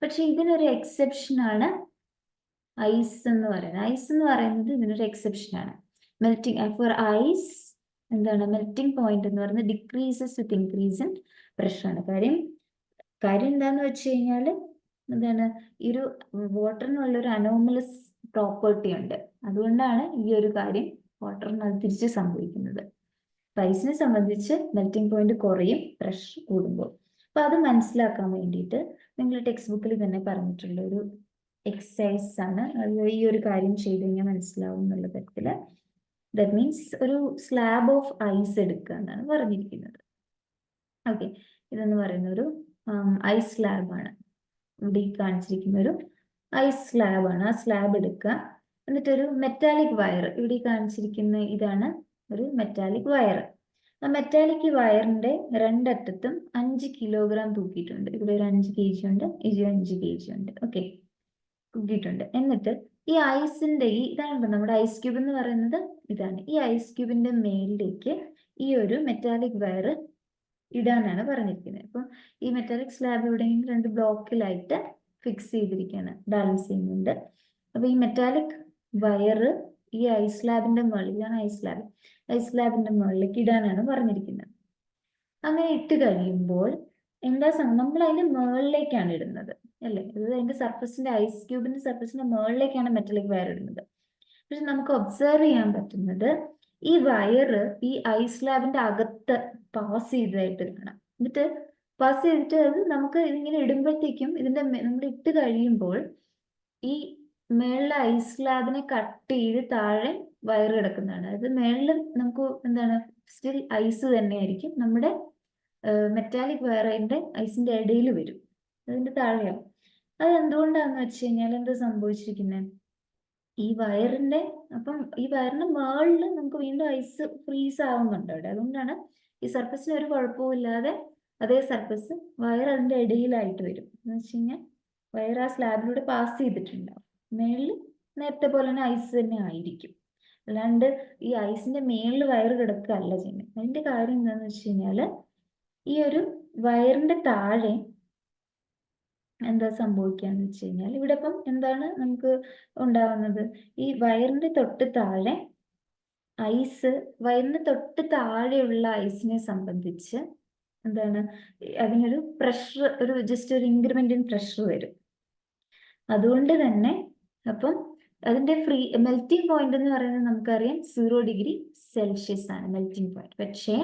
പക്ഷെ ഇതിനൊരു എക്സെപ്ഷൻ ആണ് ഐസ് എന്ന് പറയുന്നത്. ഐസ് എന്ന് പറയുന്നത് ഇതിനൊരു എക്സെപ്ഷൻ ആണ്. മെൽറ്റിംഗ് ഫോർ ഐസ് എന്താണ്, മെൽറ്റിംഗ് പോയിന്റ് എന്ന് പറയുന്നത് decreases with increase in pressure ആണ്. കാര്യം എന്താന്ന് വെച്ച് കഴിഞ്ഞാൽ എന്താണ്, ഈ ഒരു വാട്ടറിനുള്ള ഒരു അനോമലസ് പ്രോപ്പർട്ടി ഉണ്ട്. അതുകൊണ്ടാണ് ഈ ഒരു കാര്യം വാട്ടറിന് അത് തിരിച്ച് സംഭവിക്കുന്നത്. ഐസിനെ സംബന്ധിച്ച് മെൽറ്റിംഗ് പോയിന്റ് കുറയും പ്രഷർ കൂടുമ്പോൾ. അപ്പൊ അത് മനസ്സിലാക്കാൻ വേണ്ടിയിട്ട് നിങ്ങൾ ടെക്സ്റ്റ് ബുക്കിൽ തന്നെ പറഞ്ഞിട്ടുള്ള ഒരു എക്സസൈസ് ആണ്. അത് ഈ ഒരു കാര്യം ചെയ്ത് കഴിഞ്ഞാൽ മനസ്സിലാവും എന്നുള്ള തരത്തില്. ദാറ്റ് മീൻസ് ഒരു സ്ലാബ് ഓഫ് ഐസ് എടുക്കുക എന്നാണ് പറഞ്ഞിരിക്കുന്നത്. ഓക്കെ, ഇതെന്ന് പറയുന്ന ഒരു ഐസ് സ്ലാബാണ്. ഇവിടെ കാണിച്ചിരിക്കുന്ന ഒരു ഐസ് സ്ലാബ് ആണ്. ആ സ്ലാബ് എടുക്കുക, എന്നിട്ടൊരു മെറ്റാലിക് വയർ, ഇവിടെ കാണിച്ചിരിക്കുന്ന ഇതാണ് ഒരു മെറ്റാലിക് വയർ. ആ മെറ്റാലിക് വയറിന്റെ രണ്ടറ്റത്തും 5 കിലോഗ്രാം തൂക്കിയിട്ടുണ്ട്. ഇവിടെ ഒരു 5 kg ഉണ്ട്, ഇത് 5 kg ഉണ്ട്. ഓക്കെ, തൂക്കിയിട്ടുണ്ട്. എന്നിട്ട് ഈ ഐസിന്റെ ഇതാണ് നമ്മുടെ ഐസ് ക്യൂബ് എന്ന് പറയുന്നത്, ഇതാണ്. ഈ ഐസ് ക്യൂബിന്റെ മേലിലേക്ക് ഈ ഒരു മെറ്റാലിക് വയർ ഇടാനാണ് പറഞ്ഞിരിക്കുന്നത്. അപ്പൊ ഈ മെറ്റാലിക് സ്ലാബ് എവിടെയെങ്കിലും 2 ബ്ലോക്കിലായിട്ട് ഫിക്സ് ചെയ്തിരിക്കുകയാണ്, ബാലൻസ് ചെയ്യുന്നുണ്ട്. അപ്പൊ ഈ മെറ്റാലിക് വയർ ഈ ഐസ് സ്ലാബിന്റെ മുകളിൽ, ഇതാണ് ഐസ് സ്ലാബിന്റെ മുകളിലേക്ക് ഇടാനാണ് പറഞ്ഞിരിക്കുന്നത്. അങ്ങനെ ഇട്ട് കഴിയുമ്പോൾ എന്താ നമ്മൾ അതിന്റെ മുകളിലേക്കാണ് ഇടുന്നത് അല്ലേ, ഇത് അതിന്റെ സർഫസിന്റെ ഐസ് ക്യൂബിന്റെ സർഫസിന്റെ മുകളിലേക്കാണ് മെറ്റാലിക് വയർ ഇടുന്നത്. പക്ഷെ നമുക്ക് ഒബ്സർവ് ചെയ്യാൻ പറ്റുന്നത് ഈ വയറ് ഈ ഐസ് സ്ലാബിന്റെ അകത്ത് പാസ് ചെയ്തതായിട്ട് കാണാം. എന്നിട്ട് പാസ് ചെയ്തിട്ട് അത് നമുക്ക് ഇതിങ്ങനെ ഇടുമ്പോഴത്തേക്കും നമ്മൾ ഇട്ട് കഴിയുമ്പോൾ ഈ മേളിലെ ഐസ് സ്ലാബിനെ കട്ട് ചെയ്ത് താഴെ വയർ കിടക്കുന്നതാണ്. അത് മേളിൽ നമുക്ക് എന്താണ് സ്റ്റിൽ ഐസ് തന്നെയായിരിക്കും, നമ്മുടെ മെറ്റാലിക് വയർ അതിന്റെ ഐസിന്റെ ഇടയിൽ വരും, അതിന്റെ താഴെയാവും. അത് എന്തുകൊണ്ടാന്ന് വെച്ച് കഴിഞ്ഞാൽ എന്താ സംഭവിച്ചിരിക്കുന്നത്, ഈ വയറിന്റെ മുകളിൽ നമുക്ക് വീണ്ടും ഐസ് ഫ്രീസ് ആവുന്നുണ്ട് അവിടെ. അതുകൊണ്ടാണ് ഈ സർഫസിന് ഒരു കുഴപ്പമില്ലാതെ അതേ സർഫസ് വയർ അതിന്റെ ഇടയിലായിട്ട് വരും. എന്ന് വെച്ച് കഴിഞ്ഞാൽ വയർ ആ സ്ലാബിലൂടെ പാസ് ചെയ്തിട്ടുണ്ടാവും. മേളിൽ നേരത്തെ പോലെ തന്നെ ഐസ് തന്നെ ആയിരിക്കും, അല്ലാണ്ട് ഈ ഐസിന്റെ മേളിൽ വയർ കിടക്കുകയല്ല ചെയ്യുന്നത്. അതിന്റെ കാര്യം എന്താണെന്ന് വെച്ച് കഴിഞ്ഞാല് ഈ ഒരു വയറിന്റെ താഴെ എന്താ സംഭവിക്കാന്ന് വെച്ച് കഴിഞ്ഞാൽ ഇവിടെ ഇപ്പം എന്താണ് നമുക്ക് ഉണ്ടാവുന്നത്, ഈ വയറിന്റെ തൊട്ട് താഴെ വയറിന് തൊട്ട് താഴെയുള്ള ഐസിനെ സംബന്ധിച്ച് എന്താണ്, അതിനൊരു പ്രഷർ, ജസ്റ്റ് ഒരു ഇൻക്രിമെന്റ് ഇൻ പ്രഷർ വരും. അതുകൊണ്ട് തന്നെ അപ്പം അതിന്റെ മെൽറ്റിംഗ് പോയിന്റ് എന്ന് പറയുന്നത് നമുക്കറിയാം 0 ഡിഗ്രി സെൽഷ്യസ് ആണ് മെൽറ്റിംഗ് പോയിന്റ്. പക്ഷേ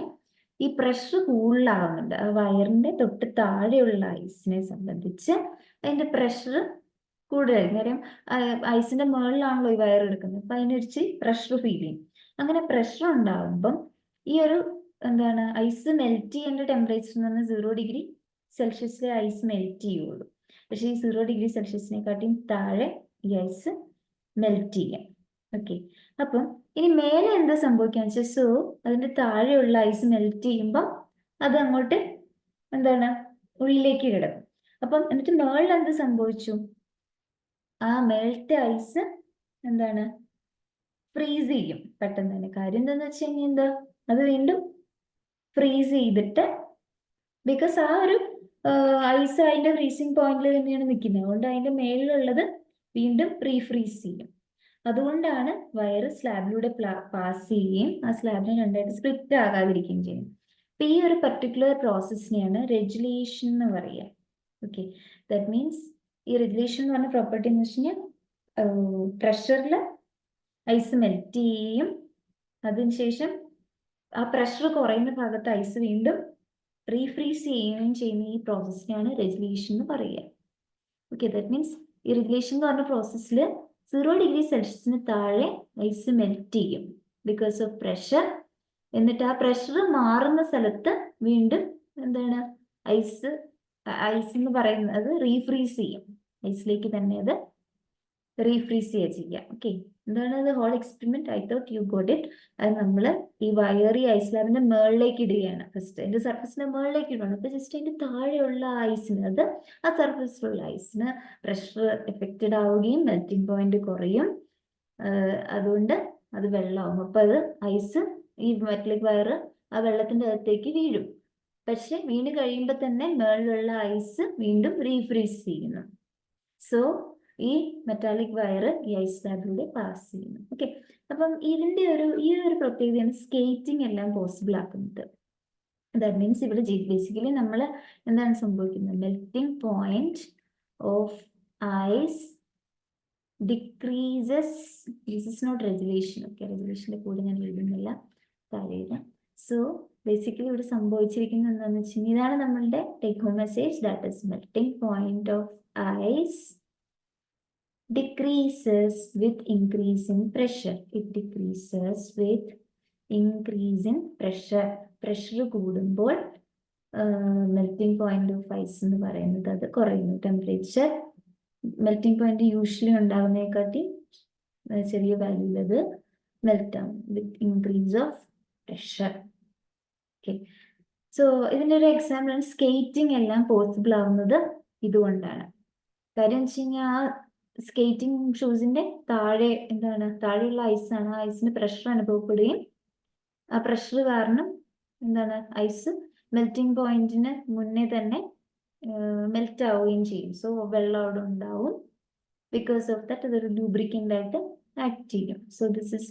ഈ പ്രഷർ കൂടുതലാവുന്നുണ്ട് ആ വയറിന്റെ തൊട്ട് താഴെയുള്ള ഐസിനെ സംബന്ധിച്ച്. അതിന്റെ പ്രഷർ കൂടുതലായിരിക്കും, കാര്യം ഐസിന്റെ മുകളിലാണല്ലോ ഈ വയർ എടുക്കുന്നത്. അപ്പൊ അതിനൊരിച്ച് പ്രഷർ ഫീൽ ചെയ്യും. അങ്ങനെ പ്രഷർ ഉണ്ടാവുമ്പം ഈ ഒരു എന്താണ് ഐസ് മെൽറ്റ് ചെയ്യേണ്ട ടെമ്പറേച്ചർ എന്ന് പറഞ്ഞാൽ 0 ഡിഗ്രി സെൽഷ്യസിലെ ഐസ് മെൽറ്റ് ചെയ്യുള്ളൂ. പക്ഷെ ഈ 0 ഡിഗ്രി സെൽഷ്യസിനെക്കാട്ടിയും താഴെ ഈ ഐസ് മെൽറ്റ് ചെയ്യാം. ഓക്കെ, അപ്പം ഇനി മേലെ എന്താ സംഭവിക്കാന്ന് വെച്ചാൽ, സോ അതിന്റെ താഴെയുള്ള ഐസ് മെൽറ്റ് ചെയ്യുമ്പോൾ അത് അങ്ങോട്ട് എന്താണ് ഉള്ളിലേക്ക് കിടക്കും. അപ്പം എന്നിട്ട് മേളിൽ എന്ത് സംഭവിച്ചു, ആ മേളത്തെ ഐസ് എന്താണ് ഫ്രീസ് ചെയ്യും പെട്ടെന്ന് തന്നെ. കാര്യം എന്താന്ന് വെച്ച് കഴിഞ്ഞാൽ എന്താ, അത് വീണ്ടും ഫ്രീസ് ചെയ്തിട്ട്, ബിക്കോസ് ആ ഒരു ഐസ് അതിന്റെ ഫ്രീസിങ് പോയിന്റിൽ തന്നെയാണ് നിൽക്കുന്നത്, അതുകൊണ്ട് അതിന്റെ മേളിലുള്ളത് വീണ്ടും റീഫ്രീസ് ചെയ്യും. അതുകൊണ്ടാണ് വയർ സ്ലാബിലൂടെ പാസ് ചെയ്യുകയും ആ സ്ലാബിനെ രണ്ടായിട്ട് സ്പ്ലിറ്റ് ആകാതിരിക്കുകയും ചെയ്യും. അപ്പൊ ഈ ഒരു പർട്ടിക്കുലർ പ്രോസസ്സിനെയാണ് റെഗുലേഷൻ എന്ന് പറയുക. ഓക്കെ, ദാറ്റ് മീൻസ് ഈ റെഗുലേഷൻ എന്ന് പറഞ്ഞ പ്രോപ്പർട്ടി എന്ന് വെച്ച് കഴിഞ്ഞാൽ പ്രഷറിൽ ഐസ് മെൽറ്റ് ചെയ്യും, അതിനുശേഷം ആ പ്രഷർ കുറയുന്ന ഭാഗത്ത് ഐസ് വീണ്ടും റീഫ്രീസ് ചെയ്യുകയും ചെയ്യുന്ന ഈ പ്രോസസ്സിനെയാണ് റെഗുലേഷൻ എന്ന് പറയുക. ഓക്കെ, ദാറ്റ് മീൻസ് ഈ റെഗുലേഷൻ എന്ന് പറഞ്ഞ പ്രോസസ്സിൽ 0 ഡിഗ്രി സെൽഷ്യസിന് താഴെ ഐസ് മെൽറ്റ് ചെയ്യും ബിക്കോസ് ഓഫ് പ്രഷർ. എന്നിട്ട് ആ പ്രഷർ മാറുന്ന സ്ഥലത്ത് വീണ്ടും എന്താണ് ഐസ് എന്ന് പറയുന്നത് റീഫ്രീസ് ചെയ്യും. ഐസിലേക്ക് തന്നെ അത് റീഫ്രീസ് ചെയ്യാം. ഓക്കെ, എന്താണ് അത് whole experiment? I thought you got it. അത് നമ്മൾ ഈ വയർ ഈ ഐസ് ലാബിന്റെ മുകളിലേക്ക് ഇടുകയാണ്. ഫസ്റ്റ് അതിന്റെ സർഫസിന്റെ മുകളിലേക്ക് ഇടണം. അപ്പൊ ജസ്റ്റ് അതിന്റെ താഴെയുള്ള ഐസിന്, അത് ആ സർഫസിലുള്ള ഐസിന് പ്രഷർ എഫക്റ്റഡ് ആവുകയും മെൽറ്റിംഗ് പോയിന്റ് കുറയും. അതുകൊണ്ട് അത് വെള്ളമാവും. അപ്പൊ അത് ഐസ് ഈ മെറ്റലിക് വയർ ആ വെള്ളത്തിന്റെ അകത്തേക്ക് വീഴും. പക്ഷെ വീണ് കഴിയുമ്പോൾ തന്നെ മുകളിലുള്ള ഐസ് വീണ്ടും റീഫ്രീസ് ചെയ്യുന്നു. സോ ഈ മെറ്റാലിക് വയർ ഈ ഐസ് സ്ലാബിലൂടെ പാസ് ചെയ്യുന്നു. ഓക്കെ, അപ്പം ഇതിന്റെ ഈ ഒരു പ്രത്യേകതയാണ് സ്കേറ്റിംഗ് എല്ലാം പോസിബിൾ ആക്കുന്നത്. ദാറ്റ് മീൻസ് ഇവിടെ ബേസിക്കലി നമ്മൾ എന്താണ് സംഭവിക്കുന്നത്? Melting point of ice decreases. This is not regulation. Okay, റെഗുലേഷന്റെ കൂടെ ഞാൻ എഴുതുന്നില്ല, താഴെ. സോ ബേസിക്കലി ഇവിടെ സംഭവിച്ചിരിക്കുന്നത് എന്താണെന്ന് വെച്ചാൽ ഇതാണ് നമ്മളുടെ take home message. That is melting point of ice decreases with increase in pressure. It decreases with increase in pressure. Pressure കൂടുമ്പോൾ മെൽറ്റിംഗ് പോയിന്റ് ഓഫ് ഐസ് എന്ന് പറയുന്നത് അത് കുറയുന്നു. ടെമ്പറേച്ചർ മെൽറ്റിംഗ് പോയിന്റ് യൂഷ്വലി ഉണ്ടാകുന്നതിനെക്കാട്ടി ചെറിയ വാല്യൂയിൽ അത് മെൽറ്റ് ആവും with increase of pressure. Okay, so ഇതിൻ്റെ ഒരു എക്സാമ്പിൾ ആണ് സ്കേറ്റിംഗ് എല്ലാം പോസിബിൾ ആവുന്നത് ഇതുകൊണ്ടാണ്. കാര്യം വെച്ച് കഴിഞ്ഞാൽ ആ സ്കേറ്റിംഗ് ഷൂസിന്റെ താഴെ എന്താണ്, താഴെയുള്ള ഐസാണ്. ആ ഐസിന് പ്രഷർ അനുഭവപ്പെടുകയും ആ പ്രഷർ കാരണം എന്താണ് ഐസ് മെൽറ്റിംഗ് പോയിന്റിന് മുന്നേ തന്നെ മെൽറ്റ് ആവുകയും ചെയ്യും. സോ വെള്ളം അവിടെ ഉണ്ടാവും. ബിക്കോസ് ഓഫ് ദാറ്റ് അതൊരു ലൂബ്രിക്കൻ്റ് ആയിട്ട് ആക്ട് ചെയ്യും. So this is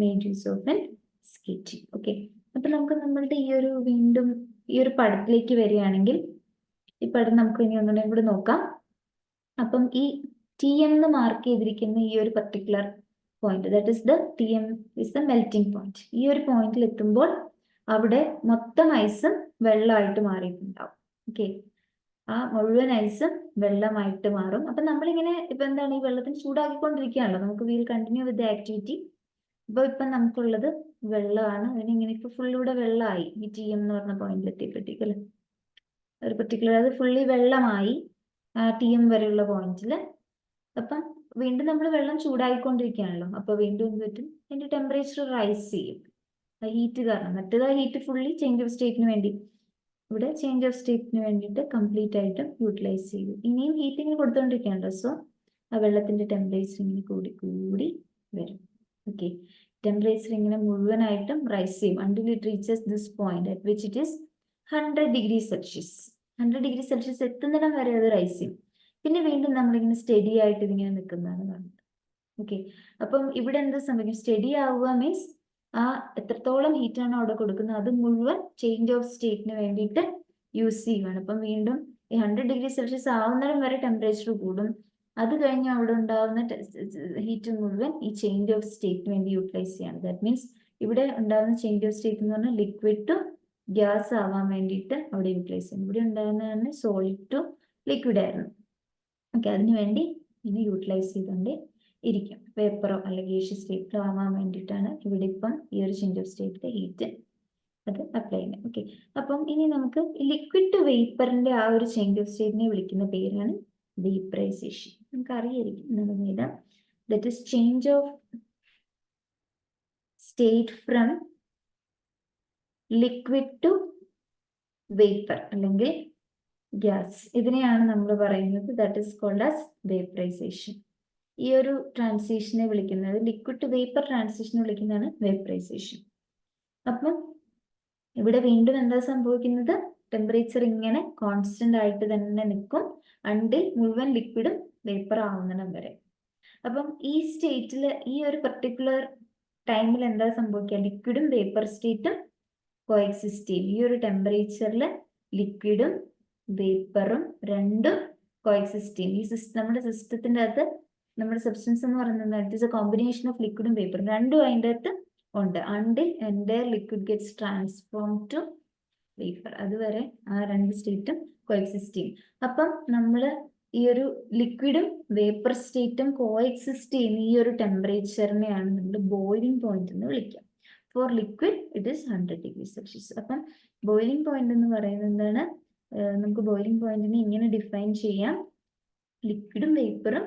made use of in skating. Okay, അപ്പൊ നമുക്ക് നമ്മളുടെ വീണ്ടും ഈ ഒരു പടത്തിലേക്ക് വരികയാണെങ്കിൽ ഈ പടം നമുക്ക് ഇനി ഒന്നുകൂടെ കൂടെ നോക്കാം. അപ്പം ഈ ടി എം എന്ന് മാർക്ക് ചെയ്തിരിക്കുന്ന ഈ ഒരു particular point, that is the T M is the melting point. ഈ ഒരു പോയിന്റിൽ എത്തുമ്പോൾ അവിടെ മൊത്തം ഐസും വെള്ളമായിട്ട് മാറിയിട്ടുണ്ടാവും. ഓക്കെ, ആ മുഴുവൻ ഐസും വെള്ളമായിട്ട് മാറും. അപ്പൊ നമ്മളിങ്ങനെ ഇപ്പൊ എന്താണ് ഈ വെള്ളത്തിന് ചൂടാക്കിക്കൊണ്ടിരിക്കുകയാണല്ലോ. നമുക്ക് wheel continue with the activity. ഇപ്പൊ നമുക്കുള്ളത് വെള്ളമാണ്. അതിനിങ്ങനെ ഇപ്പൊ ഫുള്ളിവിടെ വെള്ളമായി ഈ ടി എം എന്ന് പറഞ്ഞ പോയിന്റിൽ എത്തിയപ്പോഴത്തേക്ക് അല്ലെ, ഒരു പർട്ടിക്കുലർ അത് ഫുള്ളി വെള്ളമായി ടി എം വരെയുള്ള പോയിന്റിൽ. അപ്പം വീണ്ടും നമ്മൾ വെള്ളം ചൂടായിക്കൊണ്ടിരിക്കുകയാണല്ലോ. അപ്പൊ വീണ്ടും എന്ത് പറ്റും? അതിന്റെ ടെമ്പറേച്ചർ റൈസ് ചെയ്യും, ഹീറ്റ് കാരണം. മറ്റേത് ഹീറ്റ് ഫുള്ളി ചേഞ്ച് ഓഫ് സ്റ്റേറ്റിന് വേണ്ടി, ഇവിടെ ചേഞ്ച് ഓഫ് സ്റ്റേറ്റിന് വേണ്ടിയിട്ട് കംപ്ലീറ്റ് ആയിട്ടും യൂട്ടിലൈസ് ചെയ്തു. ഇനിയും ഹീറ്റിങ് കൊടുത്തുകൊണ്ടിരിക്കുകയാണല്ലോ. സോ ആ വെള്ളത്തിന്റെ ടെമ്പറേച്ചർ ഇങ്ങനെ കൂടി കൂടി വരും. ഓക്കെ, ടെമ്പറേച്ചർ ഇങ്ങനെ മുഴുവനായിട്ടും റൈസ് ചെയ്യും until it reaches this point at which it is 100 degrees Celsius. 100 degree Celsius എത്തുന്നിടം വരെ അത് റൈസ് ചെയ്യും. പിന്നെ വീണ്ടും നമ്മളിങ്ങനെ സ്റ്റഡി ആയിട്ട് ഇതിങ്ങനെ നിൽക്കുന്നതാണ് കാണുന്നത്. ഓക്കെ, അപ്പം ഇവിടെ എന്താ സംഭവിക്കും? സ്റ്റഡി ആവുക മീൻസ് ആ എത്രത്തോളം ഹീറ്റാണ് അവിടെ കൊടുക്കുന്നത് അത് മുഴുവൻ ചേഞ്ച് ഓഫ് സ്റ്റേറ്റിന് വേണ്ടിയിട്ട് യൂസ് ചെയ്യുകയാണ്. അപ്പം വീണ്ടും ഈ 100 degree Celsius ആവുന്നിടം വരെ ടെമ്പറേച്ചർ കൂടും. അത് കഴിഞ്ഞ് അവിടെ ഉണ്ടാവുന്ന ഹീറ്റ് മുഴുവൻ ഈ ചേഞ്ച് ഓഫ് സ്റ്റേറ്റിന് വേണ്ടി യൂട്ടിലൈസ് ചെയ്യാണ്. ദാറ്റ് മീൻസ് ഇവിടെ ഉണ്ടാകുന്ന ചേഞ്ച് ഓഫ് സ്റ്റേറ്റ് എന്ന് പറഞ്ഞാൽ ലിക്വിഡ് ടു ഗ്യാസ് ആവാൻ വേണ്ടിയിട്ട് അവിടെ യൂട്ടിലൈസ് ചെയ്യും. ഇവിടെ ഉണ്ടാകുന്നതാണ് സോളിഡ് ടു ലിക്വിഡ് ആയിരുന്നു. ഓക്കെ, അതിനുവേണ്ടി ഇനി യൂട്ടിലൈസ് ചെയ്തുകൊണ്ട് ഇരിക്കും. പേപ്പറോ അല്ലെങ്കിൽ ഗേഷ്യസ് സ്റ്റേറ്റിലോ ആവാൻ വേണ്ടിയിട്ടാണ് ഇവിടെ ഇപ്പം ഈ ഒരു ചേഞ്ച് ഓഫ് സ്റ്റേറ്റിലെ ഹീറ്റ് അത് അപ്ലൈ ചെയ്യുന്നത്. ഓക്കെ, അപ്പം ഇനി നമുക്ക് ലിക്വിഡ് ടു വേപ്പറിന്റെ ആ ഒരു ചേഞ്ച് ഓഫ് സ്റ്റേറ്റിനെ വിളിക്കുന്ന പേരാണ് വേപ്പറൈസേഷൻ. നമുക്ക് അറിയായിരിക്കും. That is change of state from liquid to vapour അല്ലെങ്കിൽ ഗ്യാസ്. ഇതിനെയാണ് നമ്മൾ പറയുന്നത് that is called as vaporisation. ഈ ഒരു ട്രാൻസിഷനെ വിളിക്കുന്നത്, ലിക്വിഡ് ടു വേപ്പർ ട്രാൻസിഷനെ വിളിക്കുന്നതാണ് വേപ്പറൈസേഷൻ. അപ്പം ഇവിടെ വീണ്ടും എന്താ സംഭവിക്കുന്നത്? ടെമ്പറേച്ചർ ഇങ്ങനെ കോൺസ്റ്റന്റ് ആയിട്ട് തന്നെ നിൽക്കും അണ്ടിൽ മുഴുവൻ ലിക്വിഡും വേപ്പർ ആവുന്നിടം വരെ. അപ്പം ഈ സ്റ്റേറ്റിൽ ഈ ഒരു പർട്ടിക്കുലർ ടൈമിൽ എന്താ സംഭവിക്കുക? ലിക്വിഡും വേപ്പർ സ്റ്റേറ്റും കോഎക്സിസ്റ്റ് ചെയ്യും. ഈ ഒരു ടെമ്പറേച്ചറിൽ ലിക്വിഡും വേപ്പറും രണ്ടും കോഎക്സിസ്റ്റ് ചെയ്യും. ഈ നമ്മുടെ സിസ്റ്റത്തിന്റെ അകത്ത് നമ്മുടെ സബ്സ്റ്റൻസ് എന്ന് പറയുന്നത് it is a combination of ലിക്വിഡും വേപ്പറും. രണ്ടും അതിൻ്റെ അകത്ത് ഉണ്ട് അണ്ടിൽ എൻ്റെ liquid gets transform to vapour. അതുവരെ ആ രണ്ട് സ്റ്റേറ്റും കോഎക്സിസ്റ്റ് ചെയ്യും. അപ്പം നമ്മൾ ഈ ഒരു ലിക്വിഡും വേപ്പർ സ്റ്റേറ്റും കോഎക്സിസ്റ്റ് ചെയ്യുന്ന ഈ ഒരു ടെമ്പറേച്ചറിനെയാണ് നമ്മൾ ബോയിലിംഗ് പോയിന്റ് എന്ന് വിളിക്കുക. For liquid it is 100 degree celsius. അപ്പം ബോയിലിംഗ് പോയിന്റ് എന്ന് പറയുന്നത് എന്താണ്? നമുക്ക് ബോയിലിംഗ് പോയിന്റിനെ ഇങ്ങനെ ഡിഫൈൻ ചെയ്യാം. ലിക്വിഡും വേപ്പറും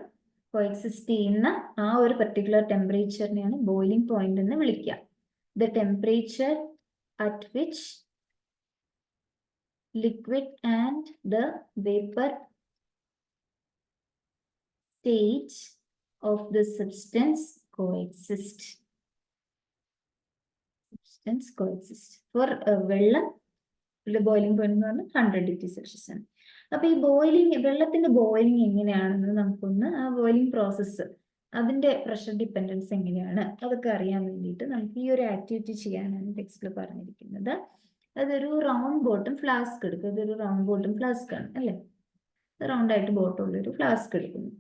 കോഎക്സിസ്റ്റ് ചെയ്യുന്ന ആ ഒരു പെർട്ടിക്കുലർ ടെമ്പറേച്ചറിനെയാണ് ബോയിലിംഗ് പോയിന്റ് എന്ന് വിളിക്കുക. The temperature at which liquid and the vapor state of the substance coexist. For വെള്ളം ബോയിലിംഗ് പോയിന്റ് എന്ന് പറഞ്ഞാൽ 100 ഡിഗ്രി സെൽഷ്യസ് ആണ്. അപ്പൊ ഈ വെള്ളത്തിന്റെ ബോയിലിംഗ് എങ്ങനെയാണെന്ന് നമുക്കൊന്ന് ആ ബോയിലിംഗ് പ്രോസസ്സ് അതിന്റെ പ്രഷർ ഡിപ്പെൻഡൻസ് എങ്ങനെയാണ് അതൊക്കെ അറിയാൻ വേണ്ടിയിട്ട് നമുക്ക് ഈ ഒരു ആക്ടിവിറ്റി ചെയ്യാനാണ് ടെക്സ്റ്റിൽ പറഞ്ഞിരിക്കുന്നത്. അതൊരു റൗണ്ട് ബോട്ടം ഫ്ലാസ്ക് എടുക്കും. ഇതൊരു റൗണ്ട് ബോട്ടം ഫ്ലാസ്ക് ആണ് അല്ലേ? റൗണ്ട് ആയിട്ട് ബോട്ടമുള്ളൊരു ഫ്ലാസ്ക് എടുക്കുന്നു.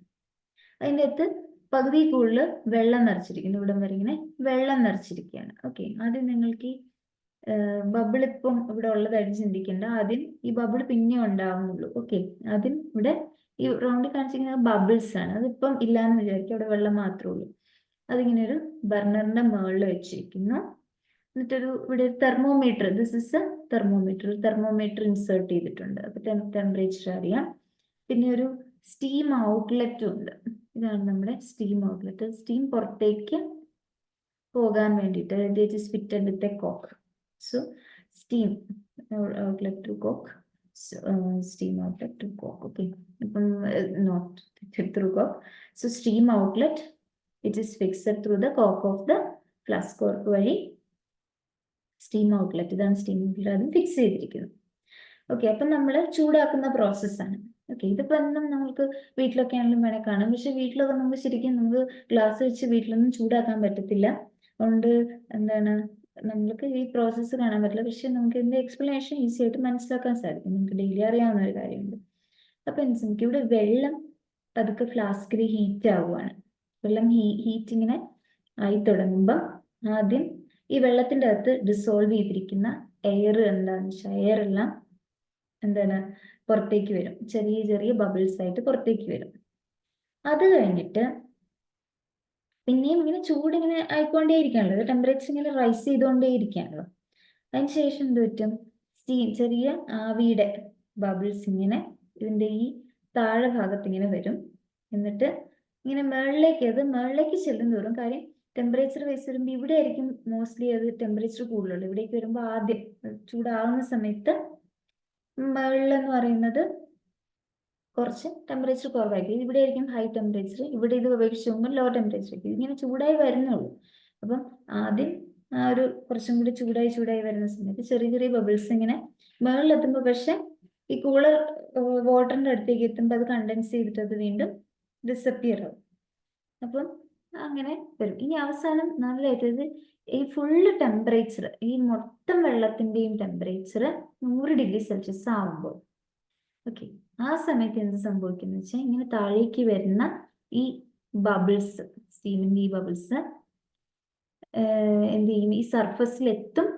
അതിൻ്റെ അകത്ത് പകുതി കൂടുതൽ വെള്ളം നിറച്ചിരിക്കുന്നു. ഇവിടെ വരെ ഇങ്ങനെ വെള്ളം നിറച്ചിരിക്കുകയാണ്. ഓക്കെ, ആദ്യം നിങ്ങൾക്ക് ഈ ബബിൾ ഇപ്പം ഇവിടെ ഉള്ളതായിട്ട് ചിന്തിക്കേണ്ട. ആദ്യം ഈ ബബിൾ പിന്നെ ഉണ്ടാവുന്നുള്ളൂ. ഓക്കെ, ആദ്യം ഇവിടെ ഈ റൗണ്ടിൽ കാണിച്ചിരിക്കുന്ന ബബിൾസ് ആണ്. അതിപ്പം ഇല്ലാന്ന് വിചാരിക്കും, അവിടെ വെള്ളം മാത്രമേ ഉള്ളൂ. അതിങ്ങനെ ഒരു ബർണറിന്റെ മുകളിൽ വെച്ചിരിക്കുന്നു. എന്നിട്ടൊരു ഇവിടെ thermometer, this is A thermometer insert ചെയ്തിട്ടുണ്ട്. അപ്പൊ ടെമ്പറേച്ചർ അറിയാം. പിന്നെ ഒരു സ്റ്റീം ഔട്ട്ലെറ്റും ഉണ്ട്. ഇതാണ് നമ്മുടെ സ്റ്റീം ഔട്ട്ലെറ്റ്. സ്റ്റീം പുറത്തേക്ക് പോകാൻ വേണ്ടിയിട്ട് it is fitted with a cock. So steam outlet to cock, steam outlet to coke. Okay, not through coke. So steam outlet, it is fixed through the coke of the flask cork വഴി steam outlet, ഇതാണ് steam outlet, അതും fix ചെയ്തിരിക്കുന്നു. Okay, അപ്പം നമ്മൾ ചൂടാക്കുന്ന പ്രോസസ്സാണ്. Okay, ഇതിപ്പോൾ എന്നും നമുക്ക് വീട്ടിലൊക്കെ ആണെങ്കിലും വേണേൽ കാണാം. പക്ഷെ വീട്ടിലൊക്കെ നമുക്ക് ശരിക്കും നമുക്ക് ഗ്ലാസ് വെച്ച് വീട്ടിലൊന്നും ചൂടാക്കാൻ പറ്റത്തില്ല. അതുകൊണ്ട് എന്താണ് നമ്മൾക്ക് ഈ പ്രോസസ്സ് കാണാൻ പറ്റില്ല. പക്ഷെ നമുക്ക് ഇതിന്റെ എക്സ്പ്ലനേഷൻ ഈസി ആയിട്ട് മനസ്സിലാക്കാൻ സാധിക്കും. നമുക്ക് ഡെയിലി അറിയാവുന്ന ഒരു കാര്യമുണ്ട്. അപ്പൊ നമുക്ക് ഇവിടെ വെള്ളം പതുക്കെ ഫ്ലാസ്കിൽ ഹീറ്റ് ആവുകയാണ്. വെള്ളം ഹീറ്റ് ഇങ്ങനെ ആയി തുടങ്ങുമ്പോൾ ആദ്യം ഈ വെള്ളത്തിന്റെ അകത്ത് ഡിസോൾവ് ചെയ്തിരിക്കുന്ന എയർ എന്താണെന്ന് വെച്ചാൽ എയർ എല്ലാം എന്താണ് പുറത്തേക്ക് വരും. ചെറിയ ചെറിയ ബബിൾസ് ആയിട്ട് പുറത്തേക്ക് വരും. അത് കഴിഞ്ഞിട്ട് പിന്നെയും ഇങ്ങനെ ചൂട് ഇങ്ങനെ ആയിക്കൊണ്ടേ ഇരിക്കുകയാണല്ലോ, ടെമ്പറേച്ചർ ഇങ്ങനെ റൈസ് ചെയ്തുകൊണ്ടേ ഇരിക്കുകയാണല്ലോ. അതിനുശേഷം എന്ത് പറ്റും? സ്റ്റീം ചെറിയ ആവിയുടെ ബബിൾസ് ഇങ്ങനെ ഇതിന്റെ ഈ താഴെ ഭാഗത്ത് ഇങ്ങനെ വരും. എന്നിട്ട് ഇങ്ങനെ മുകളിലേക്ക് ചെല്ലും തോറും, കാര്യം ടെമ്പറേച്ചർ വൈസ് വരുമ്പോൾ ഇവിടെ ആയിരിക്കും മോസ്റ്റ്ലി അത് ടെമ്പറേച്ചർ കൂടുതലുള്ളൂ. ഇവിടേക്ക് വരുമ്പോൾ ആദ്യം ചൂടാവുന്ന സമയത്ത് മുകളിലെന്ന് പറയുന്നത് കുറച്ച് ടെമ്പറേച്ചർ കുറവായിരിക്കും. ഇവിടെ ആയിരിക്കും ഹൈ ടെമ്പറേച്ചർ, ഇവിടെ ഇത് അപേക്ഷിച്ച് ലോ ടെമ്പറേച്ചർ ആയിരിക്കും. ഇങ്ങനെ ചൂടായി വരുന്നുള്ളൂ. അപ്പം ആദ്യം ആ ഒരു കുറച്ചും കൂടി ചൂടായി വരുന്ന സമയത്ത് ചെറിയ ചെറിയ ബബിൾസ് ഇങ്ങനെ മുകളിലെത്തുമ്പോൾ, പക്ഷെ ഈ കൂളർ വാട്ടറിന്റെ അടുത്തേക്ക് എത്തുമ്പോൾ അത് കണ്ടൻസ് ചെയ്തിട്ട് അത് വീണ്ടും ഡിസപ്പിയർ ആവും. അപ്പം അങ്ങനെ വരും. ഇനി അവസാനം നല്ലതായിട്ട് ഈ ഫുള്ള് ടെമ്പറേച്ചർ, ഈ മൊത്തം വെള്ളത്തിന്റെയും ടെമ്പറേച്ചർ 100 ഡിഗ്രി സെൽഷ്യസ് ആവുമ്പോൾ, ഓക്കെ, ആ സമയത്ത് എന്ത് സംഭവിക്കുന്ന വെച്ചാൽ ഇങ്ങനെ താഴേക്ക് വരുന്ന ഈ ബബിൾസ്, സ്റ്റീമിന്റെ ഈ ബബിൾസ് എന്ത് ചെയ്യും? ഈ സർഫസിലെത്തും.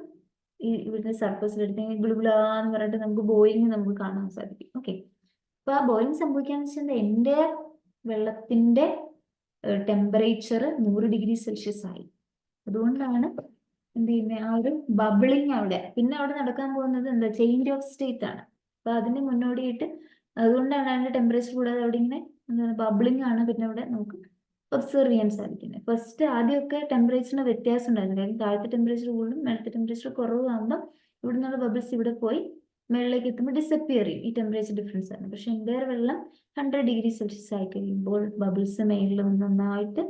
ഈ ഇവിടുത്തെ സർഫസിലെടുത്ത് ഗുളുഗുളാന്ന് പറഞ്ഞിട്ട് നമുക്ക് ബോയിലിംഗ് നമുക്ക് കാണാൻ സാധിക്കും. ഓക്കെ, അപ്പൊ ആ ബോയിലിംഗ് സംഭവിക്കാന്ന് വെച്ചാൽ എൻ്റെ വെള്ളത്തിന്റെ ടെമ്പറേച്ചർ 100 ഡിഗ്രി സെൽഷ്യസ് ആയി. അതുകൊണ്ടാണ് എന്ത് ചെയ്യുന്നത്? ആ ഒരു ബബിളിങ് അവിടെ. പിന്നെ അവിടെ നടക്കാൻ പോകുന്നത് എന്താ? ചേഞ്ച് ഓഫ് സ്റ്റേറ്റ് ആണ്. അപ്പൊ അതിന് മുന്നോടിയായിട്ട് അതുകൊണ്ടാണ് അതിന്റെ ടെമ്പറേച്ചർ കൂടാതെ അവിടെ ഇങ്ങനെ എന്താണ് ബബിളിംഗ് ആണ്. പിന്നെ അവിടെ നമുക്ക് ഒബ്സർവ് ചെയ്യാൻ സാധിക്കുന്നത്. ഫസ്റ്റ് ആദ്യമൊക്കെ ടെമ്പറേച്ചറിന് വ്യത്യാസം ഉണ്ടായിരുന്നു. കാര്യം താഴത്തെ ടെമ്പറേച്ചർ കൂടുതലും മേളത്തെ ടെമ്പറേച്ചർ കുറവാകുമ്പോൾ ഇവിടെ നിന്നുള്ള ബബിൾസ് ഇവിടെ പോയി മുകളിലേക്ക് എത്തുമ്പോൾ ഡിസപ്പിയർ ചെയ്യും. ഈ ടെമ്പറേച്ചർ ഡിഫറൻസ് ആണ്. പക്ഷെ എൻ്റെ വെള്ളം 100 ഡിഗ്രി സെൽഷ്യസ് ആയി കഴിയുമ്പോൾ ബബിൾസ് മേളിൽ നന്നായിട്ട്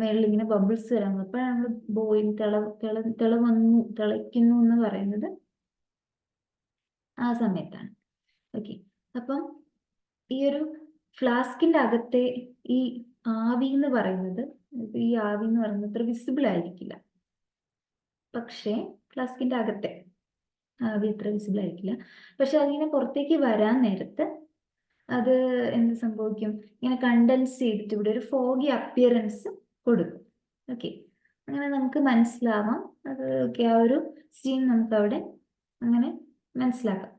മേളിൽ ഇങ്ങനെ ബബിൾസ് വരാൻ, അപ്പോഴാണ് നമ്മൾ ബോയിൽ തിളയ്ക്കുന്നു എന്ന് പറയുന്നത് ആ സമയത്താണ്. ഓക്കെ, അപ്പം ഈ ഒരു ഫ്ലാസ്കിന്റെ അകത്തെ ഈ ആവി എന്ന് പറയുന്നത് അത്ര വിസിബിൾ ആയിരിക്കില്ല. പക്ഷേ ഫ്ലാസ്കിന്റെ അകത്തെ ആവി അത്ര വിസിബിൾ ആയിരിക്കില്ല. പക്ഷെ അതിങ്ങനെ പുറത്തേക്ക് വരാൻ നേരത്ത് അത് എന്ത് സംഭവിക്കും? ഇങ്ങനെ കണ്ടൻസ് ചെയ്തിട്ട് ഇവിടെ ഒരു ഫോഗി അപ്പിയറൻസ് കൊടുക്കും. ഓക്കെ, അങ്ങനെ നമുക്ക് മനസ്സിലാവാം. അത് ഓക്കെ, ആ ഒരു സ്റ്റീം നമുക്ക് അവിടെ അങ്ങനെ മനസ്സിലാക്കാം.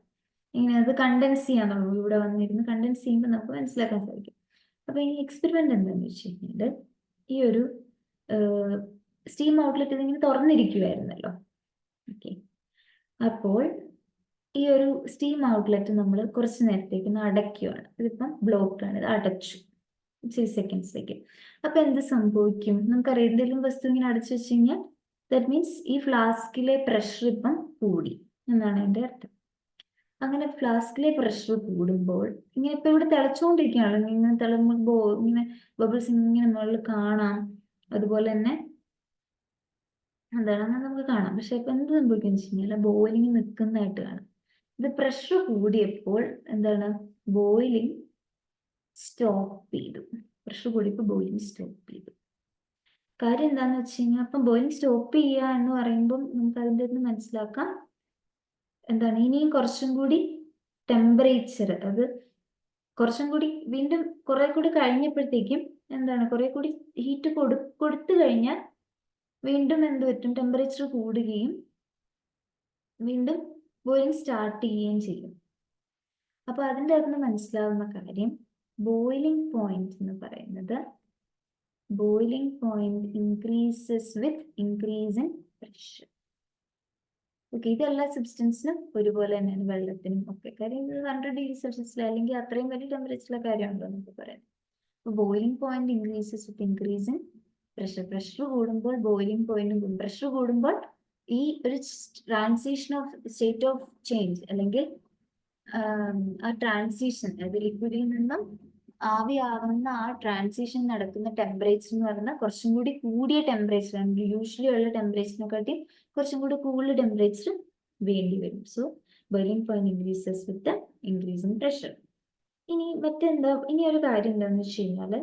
ഇങ്ങനെ അത് കണ്ടൻസ് ചെയ്യാന്നുള്ളൂ. ഇവിടെ വന്നിരുന്ന് കണ്ടൻസ് ചെയ്യുമ്പോൾ നമുക്ക് മനസ്സിലാക്കാൻ സാധിക്കും. അപ്പൊ ഈ എക്സ്പെരിമെന്റ് എന്താണെന്ന് വെച്ച് കഴിഞ്ഞാൽ ഈ ഒരു സ്റ്റീം ഔട്ട്ലെറ്റ് ഇതിങ്ങനെ തുറന്നിരിക്കുമായിരുന്നല്ലോ. ഓക്കെ, അപ്പോൾ ഈ ഒരു സ്റ്റീം ഔട്ട്ലെറ്റ് നമ്മൾ കുറച്ച് നേരത്തേക്ക് അടയ്ക്കുകയാണ്. ഇതിപ്പം ബ്ലോക്ക്ഡ് ആണ്, ഇത് അടച്ചു ഇച്ചിരി സെക്കൻഡ്സിലേക്ക്. അപ്പൊ എന്ത് സംഭവിക്കും? നമുക്കറിയാം, എന്തെങ്കിലും വസ്തു ഇങ്ങനെ അടച്ചു വെച്ച് കഴിഞ്ഞാൽ ദാറ്റ് മീൻസ് ഈ ഫ്ലാസ്കിലെ പ്രഷർ ഇപ്പം കൂടി എന്നാണ് എൻ്റെ അർത്ഥം. അങ്ങനെ ഫ്ലാസ്കിലെ പ്രഷർ കൂടുമ്പോൾ ഇങ്ങനെ ഇപ്പൊ ഇവിടെ തിളച്ചുകൊണ്ടിരിക്കുകയാണല്ലോ, ഇങ്ങനെ ഇങ്ങനെ ബബിൾസ് ഇങ്ങനെ മുകളിൽ കാണാം. അതുപോലെ തന്നെ എന്താണ് അങ്ങനെ നമുക്ക് കാണാം. പക്ഷെ ഇപ്പൊ എന്ത് സംഭവിക്കും വെച്ച് കഴിഞ്ഞാൽ ബോയിലിംഗ് നിൽക്കുന്നതായിട്ട് കാണാം. ഇത് പ്രഷർ കൂടിയപ്പോൾ എന്താണ്, ബോയിലിംഗ് സ്റ്റോപ്പ് ചെയ്തു. പ്രഷർ കൂടിയപ്പോൾ ബോയിലിംഗ് സ്റ്റോപ്പ് ചെയ്തു. കാര്യം എന്താന്ന് വെച്ച് കഴിഞ്ഞാൽ, അപ്പം ബോയിലിംഗ് സ്റ്റോപ്പ് ചെയ്യുക എന്ന് പറയുമ്പോൾ നമുക്ക് അതിൻ്റെ നിന്ന് മനസ്സിലാക്കാം എന്താണ്, ഇനിയും കുറച്ചും കൂടി ടെമ്പറേച്ചർ, അത് കുറച്ചും കൂടി വീണ്ടും കുറെ കൂടി കഴിഞ്ഞപ്പോഴത്തേക്കും എന്താണ്, കുറെ കൂടി ഹീറ്റ് കൊടുത്തു കഴിഞ്ഞാൽ വീണ്ടും എന്ത് പറ്റും, ടെമ്പറേച്ചർ കൂടുകയും വീണ്ടും ബോയിലിംഗ് സ്റ്റാർട്ട് ചെയ്യുകയും ചെയ്യും. അപ്പൊ അതിൻ്റെ അകത്ത് മനസ്സിലാവുന്ന കാര്യം, ബോയിലിംഗ് പോയിന്റ് എന്ന് പറയുന്നത് boiling point increases with increase in pressure. Okay, ഇത് എല്ലാ സബ്സ്റ്റൻസിനും ഒരുപോലെ തന്നെയാണ്, വെള്ളത്തിനും ഒക്കെ. കാര്യം ഇത് 100°C അല്ലെങ്കിൽ അത്രയും വലിയ ടെമ്പറേച്ചറിലെ കാര്യമുണ്ടോ നമുക്ക് പറയാം. അപ്പോൾ boiling point increases with increase in pressure. Pressure കൂടുമ്പോൾ ബോയിലിംഗ് പോയിന്റും കൂടും. പ്രഷർ കൂടുമ്പോൾ ഈ ഒരു transition of state of change അല്ലെങ്കിൽ ആ ട്രാൻസിഷൻ, അതായത് ലിക്വിഡിൽ നിന്നും ആവിയാവുന്ന ആ ട്രാൻസിഷൻ നടക്കുന്ന ടെമ്പറേച്ചർ എന്ന് പറയുന്നത് കുറച്ചും കൂടി കൂടിയ ടെമ്പറേച്ചർ ആണ്. യൂഷ്വലി ഉള്ള ടെമ്പറേച്ചറിനെക്കാട്ടി കുറച്ചും കൂടി കൂടുതൽ ടെമ്പറേച്ചർ വേണ്ടി വരും. So boiling point increases with increase in pressure. ഇനി മറ്റെന്താ, ഇനി ഒരു കാര്യം എന്താണെന്ന് വെച്ച് കഴിഞ്ഞാൽ,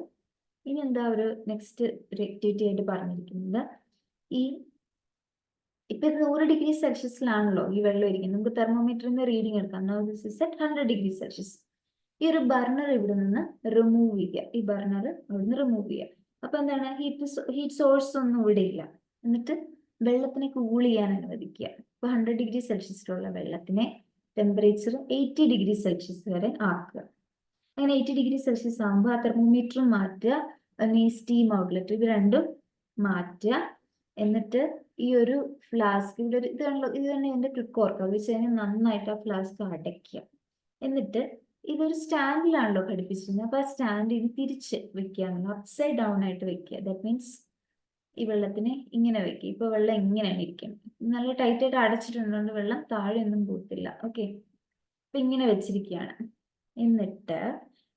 ഇനി എന്താ ഒരു നെക്സ്റ്റ് ഒരു ആക്ടിവിറ്റി ആയിട്ട് പറഞ്ഞിരിക്കുന്നത്, ഈ ഇപ്പൊ 100°C ഈ വെള്ളം ഇരിക്കുന്നത്. നമുക്ക് തെർമോമീറ്ററിൽ റീഡിംഗ് എടുക്കാം. Now this is at 100°C. ഈ ഒരു ബർണർ ഇവിടെ നിന്ന് റിമൂവ് ചെയ്യുക. ഈ ബർണർ അവിടുന്ന് റിമൂവ് ചെയ്യുക. അപ്പൊ എന്താണ്, ഹീറ്റ് സോഴ്സ് ഒന്നും ഇവിടെ ഇല്ല. എന്നിട്ട് വെള്ളത്തിനെ കൂൾ ചെയ്യാൻ അനുവദിക്കുക. ഇപ്പൊ 100°C വെള്ളത്തിനെ ടെമ്പറേച്ചർ 80°C വരെ ആക്കുക. അങ്ങനെ 80°C ആകുമ്പോൾ ആ തെർമോമീറ്റർ മാറ്റുക, ഈ സ്റ്റീം ഔട്ട്ലെറ്റ് ഇത് രണ്ടും മാറ്റുക. എന്നിട്ട് ഈ ഒരു ഫ്ലാസ്ക് ഇവിടെ ഇത് തന്നെ എന്റെ ട്രിക്ക് ഓർക്കുക. വെച്ച് കഴിഞ്ഞാൽ നന്നായിട്ട് ആ ഫ്ലാസ്ക് അടയ്ക്കുക. എന്നിട്ട് ഇതൊരു സ്റ്റാൻഡിലാണല്ലോ ഘടിപ്പിച്ചിരുന്നത്. അപ്പൊ ആ സ്റ്റാൻഡ് ഇത് തിരിച്ച് വെക്കുകയാണല്ലോ, അപ്സൈഡ് ഡൗൺ ആയിട്ട് വെക്കുക. ദാറ്റ് മീൻസ് ഈ വെള്ളത്തിനെ ഇങ്ങനെ വെക്കുക. ഇപ്പൊ വെള്ളം ഇങ്ങനെയാണ് ഇരിക്കുന്നത്. നല്ല ടൈറ്റ് ആയിട്ട് അടച്ചിട്ടുണ്ടോണ്ട് വെള്ളം താഴെ ഒന്നും പോകത്തില്ല. ഓക്കെ, അപ്പൊ ഇങ്ങനെ വെച്ചിരിക്കുകയാണ്. എന്നിട്ട്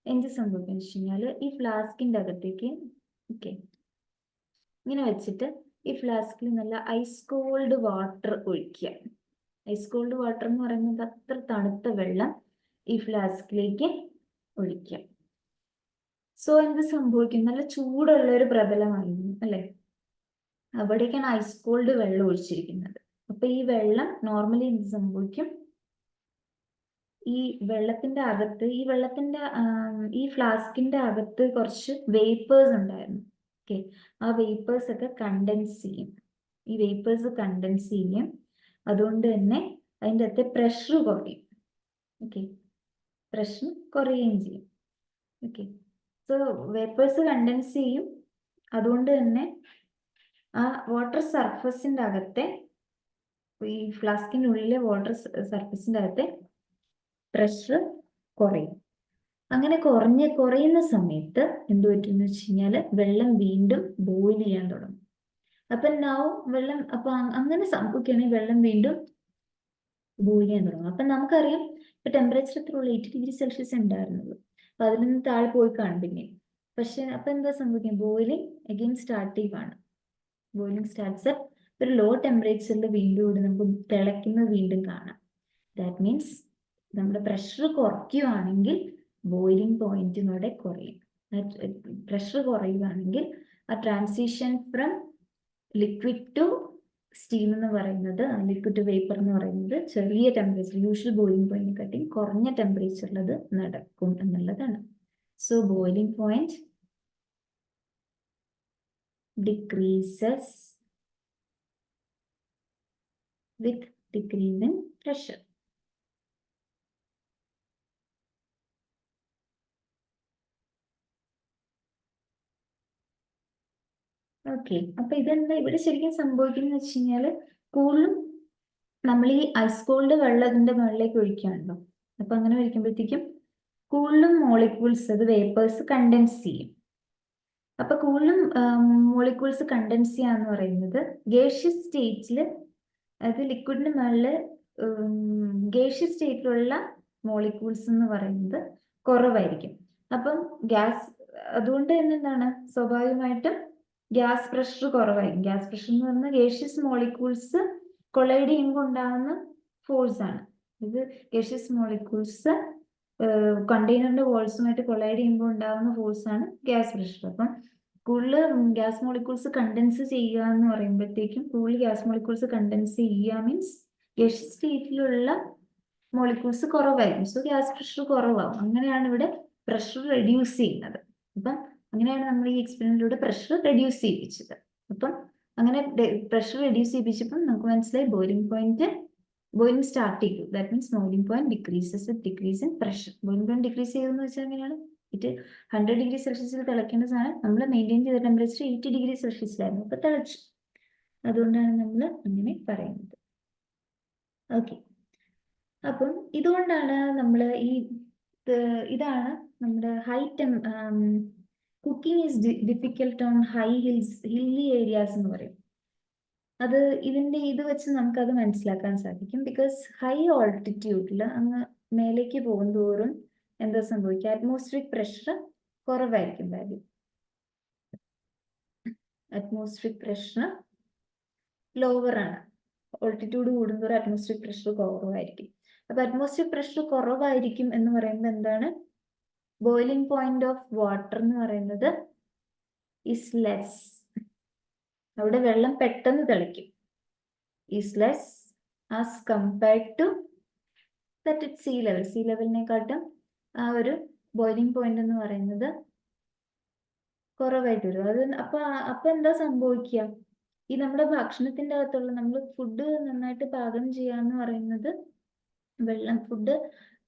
എന്ത് സംഭവിക്കുന്നു വെച്ച് കഴിഞ്ഞാല് ഈ ഫ്ലാസ്കിന്റെ അകത്തേക്ക് ഓക്കെ ഇങ്ങനെ വെച്ചിട്ട് ഈ ഫ്ലാസ്കിൽ നല്ല ഐസ് കോൾഡ് വാട്ടർ ഒഴിക്കുക. ഐസ് കോൾഡ് വാട്ടർ എന്ന് പറയുന്നത് അത്ര തണുത്ത വെള്ളം ഈ ഫ്ലാസ്കിലേക്ക് ഒഴിക്കുക. സോ എന്ത് സംഭവിക്കും, നല്ല ചൂടുള്ള ഒരു പ്രതലമായിരുന്നു അല്ലെ, അവിടേക്കാണ് ഐസ് കോൾഡ് വെള്ളം ഒഴിച്ചിരിക്കുന്നത്. അപ്പൊ ഈ വെള്ളം നോർമലി എന്ത് സംഭവിക്കും, ഈ വെള്ളത്തിന്റെ അകത്ത് ഈ ഫ്ലാസ്കിന്റെ അകത്ത് കുറച്ച് വേപ്പേഴ്സ് ഉണ്ടായിരുന്നു. ഓക്കെ, ആ വേപ്പേഴ്സ് ഒക്കെ കണ്ടൻസ് ചെയ്യും. ഈ വേപ്പേഴ്സ് കണ്ടൻസ് ചെയ്യും. അതുകൊണ്ട് തന്നെ അതിൻ്റെ അകത്തെ പ്രഷർ കുറയും. ഓക്കെ, പ്രഷർ കുറയുകയും ചെയ്യും. ഓക്കെ, സോ വേപ്പേഴ്സ് കണ്ടൻസ് ചെയ്യും. അതുകൊണ്ട് തന്നെ ആ വാട്ടർ സർഫസിന്റെ അകത്തെ, ഈ ഫ്ലാസ്കിന്റെ ഉള്ളിലെ വാട്ടർ സർഫസിന്റെ അകത്തെ പ്രഷർ കുറയും. അങ്ങനെ കുറയുന്ന സമയത്ത് എന്ത് പറ്റുമെന്ന് വെച്ച് കഴിഞ്ഞാല് വെള്ളം വീണ്ടും ബോയിൽ ചെയ്യാൻ തുടങ്ങും. അപ്പൊ വെള്ളം അപ്പൊ അങ്ങനെ സംഭവിക്കുകയാണെങ്കിൽ വെള്ളം വീണ്ടും ബോയിൽ ചെയ്യാൻ തുടങ്ങും. അപ്പൊ നമുക്കറിയാം ഇപ്പൊ ടെമ്പറേച്ചർ എത്രയുള്ള 80°C ഉണ്ടായിരുന്നുള്ളൂ. അപ്പൊ അതിൽ നിന്ന് താഴെ പോയി കാണും പിന്നെ. പക്ഷെ അപ്പൊ എന്താ സംഭവിക്കുക, ബോയിലിംഗ് അഗെയിൻ സ്റ്റാർട്ട് ചെയ്യുവാണ്. ബോയിലിംഗ് സ്റ്റാർട്ട്സ് ഒരു ലോ ടെമ്പറേച്ചറിൽ വീണ്ടും ഇവിടെ നമുക്ക് തിളയ്ക്കുന്നത് വീണ്ടും കാണാം. ദാറ്റ് മീൻസ് നമ്മുടെ പ്രഷർ കുറയ്ക്കുകയാണെങ്കിൽ ബോയിലിംഗ് പോയിന്റും കൂടെ കുറയും. പ്രഷർ കുറയുകയാണെങ്കിൽ ആ transition from liquid to steam എന്ന് പറയുന്നത്, ലിക്വിഡ് ടു വേപ്പർ എന്ന് പറയുന്നത് ചെറിയ ടെമ്പറേച്ചർ, യൂഷ്വൽ ബോയിലിംഗ് പോയിന്റിനെക്കാട്ടി കുറഞ്ഞ ടെമ്പറേച്ചറിൽ അത് നടക്കും എന്നുള്ളതാണ്. So boiling point decreases with decrease in pressure. Okay, അപ്പൊ ഇതെന്താ ഇവിടെ ശരിക്കും സംഭവിക്കുന്നത് വെച്ച് കഴിഞ്ഞാല് കൂടുതലും നമ്മൾ ഈ ഐസ് കോൾഡ് വെള്ളം ഇതിന്റെ മുകളിലേക്ക് ഒഴിക്കുകയാണല്ലോ. അപ്പൊ അങ്ങനെ ഒഴിക്കുമ്പോഴത്തേക്കും കൂടുതലും മോളിക്യൂൾസ്, അത് വേപ്പേഴ്സ് കണ്ടൻസ് ചെയ്യും. അപ്പൊ കൂടുതലും മോളിക്യൂൾസ് കണ്ടൻസ് ചെയ്യാന്ന് പറയുന്നത് ഗേഷ്യസ് സ്റ്റേറ്റിൽ, അത് ലിക്വിഡിന് മുകളിൽ ഗേഷ്യസ് സ്റ്റേറ്റിലുള്ള മോളിക്യൂൾസ് എന്ന് പറയുന്നത് കുറവായിരിക്കും. അപ്പം ഗ്യാസ്, അതുകൊണ്ട് തന്നെ എന്താണ് സ്വാഭാവികമായിട്ടും ഗ്യാസ് പ്രഷർ കുറവായിരിക്കും. ഗ്യാസ് പ്രഷർ എന്ന് പറഞ്ഞാൽ ഗേഷ്യസ് മോളിക്യൂൾസ് കൊളൈഡ് ചെയ്യുമ്പോൾ ഉണ്ടാകുന്ന ഫോഴ്സ് ആണ്. ഇത് ഗേഷ്യസ് മോളിക്യൂൾസ് കണ്ടെയ്നറിന്റെ വോൾസുമായിട്ട് കൊളൈഡ് ചെയ്യുമ്പോൾ ഉണ്ടാകുന്ന ഫോഴ്സ് ആണ് ഗ്യാസ് പ്രഷർ. അപ്പം കൂടുതൽ ഗ്യാസ് മോളിക്യൂൾസ് കണ്ടൻസ് ചെയ്യുക എന്ന് പറയുമ്പോഴത്തേക്കും, കൂടുതൽ ഗ്യാസ് മോളിക്യൂൾസ് കണ്ടൻസ് ചെയ്യുക മീൻസ് ഗേഷ്യസ് സ്റ്റേറ്റിലുള്ള മോളിക്യൂൾസ് കുറവായിരിക്കും. സോ ഗ്യാസ് പ്രഷർ കുറവാകും. അങ്ങനെയാണ് ഇവിടെ പ്രഷർ റെഡ്യൂസ് ചെയ്യുന്നത്. അപ്പം അങ്ങനെയാണ് നമ്മൾ ഈ എക്സ്പെരിമെന്റിലൂടെ പ്രഷർ റെഡ്യൂസ് ചെയ്യിപ്പിച്ചത്. അപ്പം അങ്ങനെ പ്രഷർ റെഡ്യൂസ് ചെയ്യിപ്പിച്ചപ്പോൾ നമുക്ക് മനസ്സിലായി ബോയിലിംഗ് സ്റ്റാർട്ട് ചെയ്തു. That means boiling point decreases with decrease in pressure. Boiling point decrease ചെയ്തെന്ന് വെച്ചാൽ എങ്ങനെയാണ്? ഇറ്റ് 100 ഡിഗ്രി സെൽഷ്യസിൽ തിളയ്ക്കേണ്ട സാധനം നമ്മൾ മെയിൻറ്റെയിൻ ചെയ്ത ടെമ്പറേച്ചർ 80 ഡിഗ്രി സെൽഷ്യസിലായിരുന്നു, അപ്പൊ തിളച്ചു. അതുകൊണ്ടാണ് നമ്മൾ അങ്ങനെ പറയുന്നത്. ഓക്കെ, അപ്പം ഇതുകൊണ്ടാണ് നമ്മൾ ഇതാണ് നമ്മുടെ cooking is difficult on hilly areas എന്ന് പറയും. അത് ഇതിന്റെ ഇത് വെച്ച് നമുക്ക് അത് മനസ്സിലാക്കാൻ സാധിക്കും. ബിക്കോസ് ഹൈ ഓൾട്ടിറ്റ്യൂഡിൽ അങ്ങ് മേലേക്ക് പോകും തോറും എന്താ സംഭവിക്കുക? അറ്റ്മോസ്ഫിയറിക് പ്രഷർ കുറവായിരിക്കും. വാല്യൂ അറ്റ്മോസ്ഫിയറിക് പ്രഷർ ലോവർ ആണ്. ഓൾട്ടിറ്റ്യൂഡ് കൂടുന്തോറും അറ്റ്മോസ്ഫിയറിക് പ്രഷർ കുറവായിരിക്കും. അപ്പൊ അറ്റ്മോസ്ഫിയറിക് പ്രഷർ കുറവായിരിക്കും എന്ന് പറയുമ്പോൾ എന്താണ്? ബോയിലിംഗ് പോയിന്റ് ഓഫ് വാട്ടർ എന്ന് പറയുന്നത് ഇസ് ലെസ്. അവിടെ വെള്ളം പെട്ടെന്ന് തിളയ്ക്കും. Is less as compared to that at sea level. Sea ലെവലിനെക്കാട്ടും ആ ഒരു ബോയിലിംഗ് പോയിന്റ് എന്ന് പറയുന്നത് കുറവായിട്ട് വരും. അത് അപ്പൊ എന്താ സംഭവിക്കുക? ഈ നമ്മുടെ ഭക്ഷണത്തിന്റെ അകത്തുള്ള, നമ്മൾ ഫുഡ് നന്നായിട്ട് പാകം ചെയ്യാന്ന് പറയുന്നത്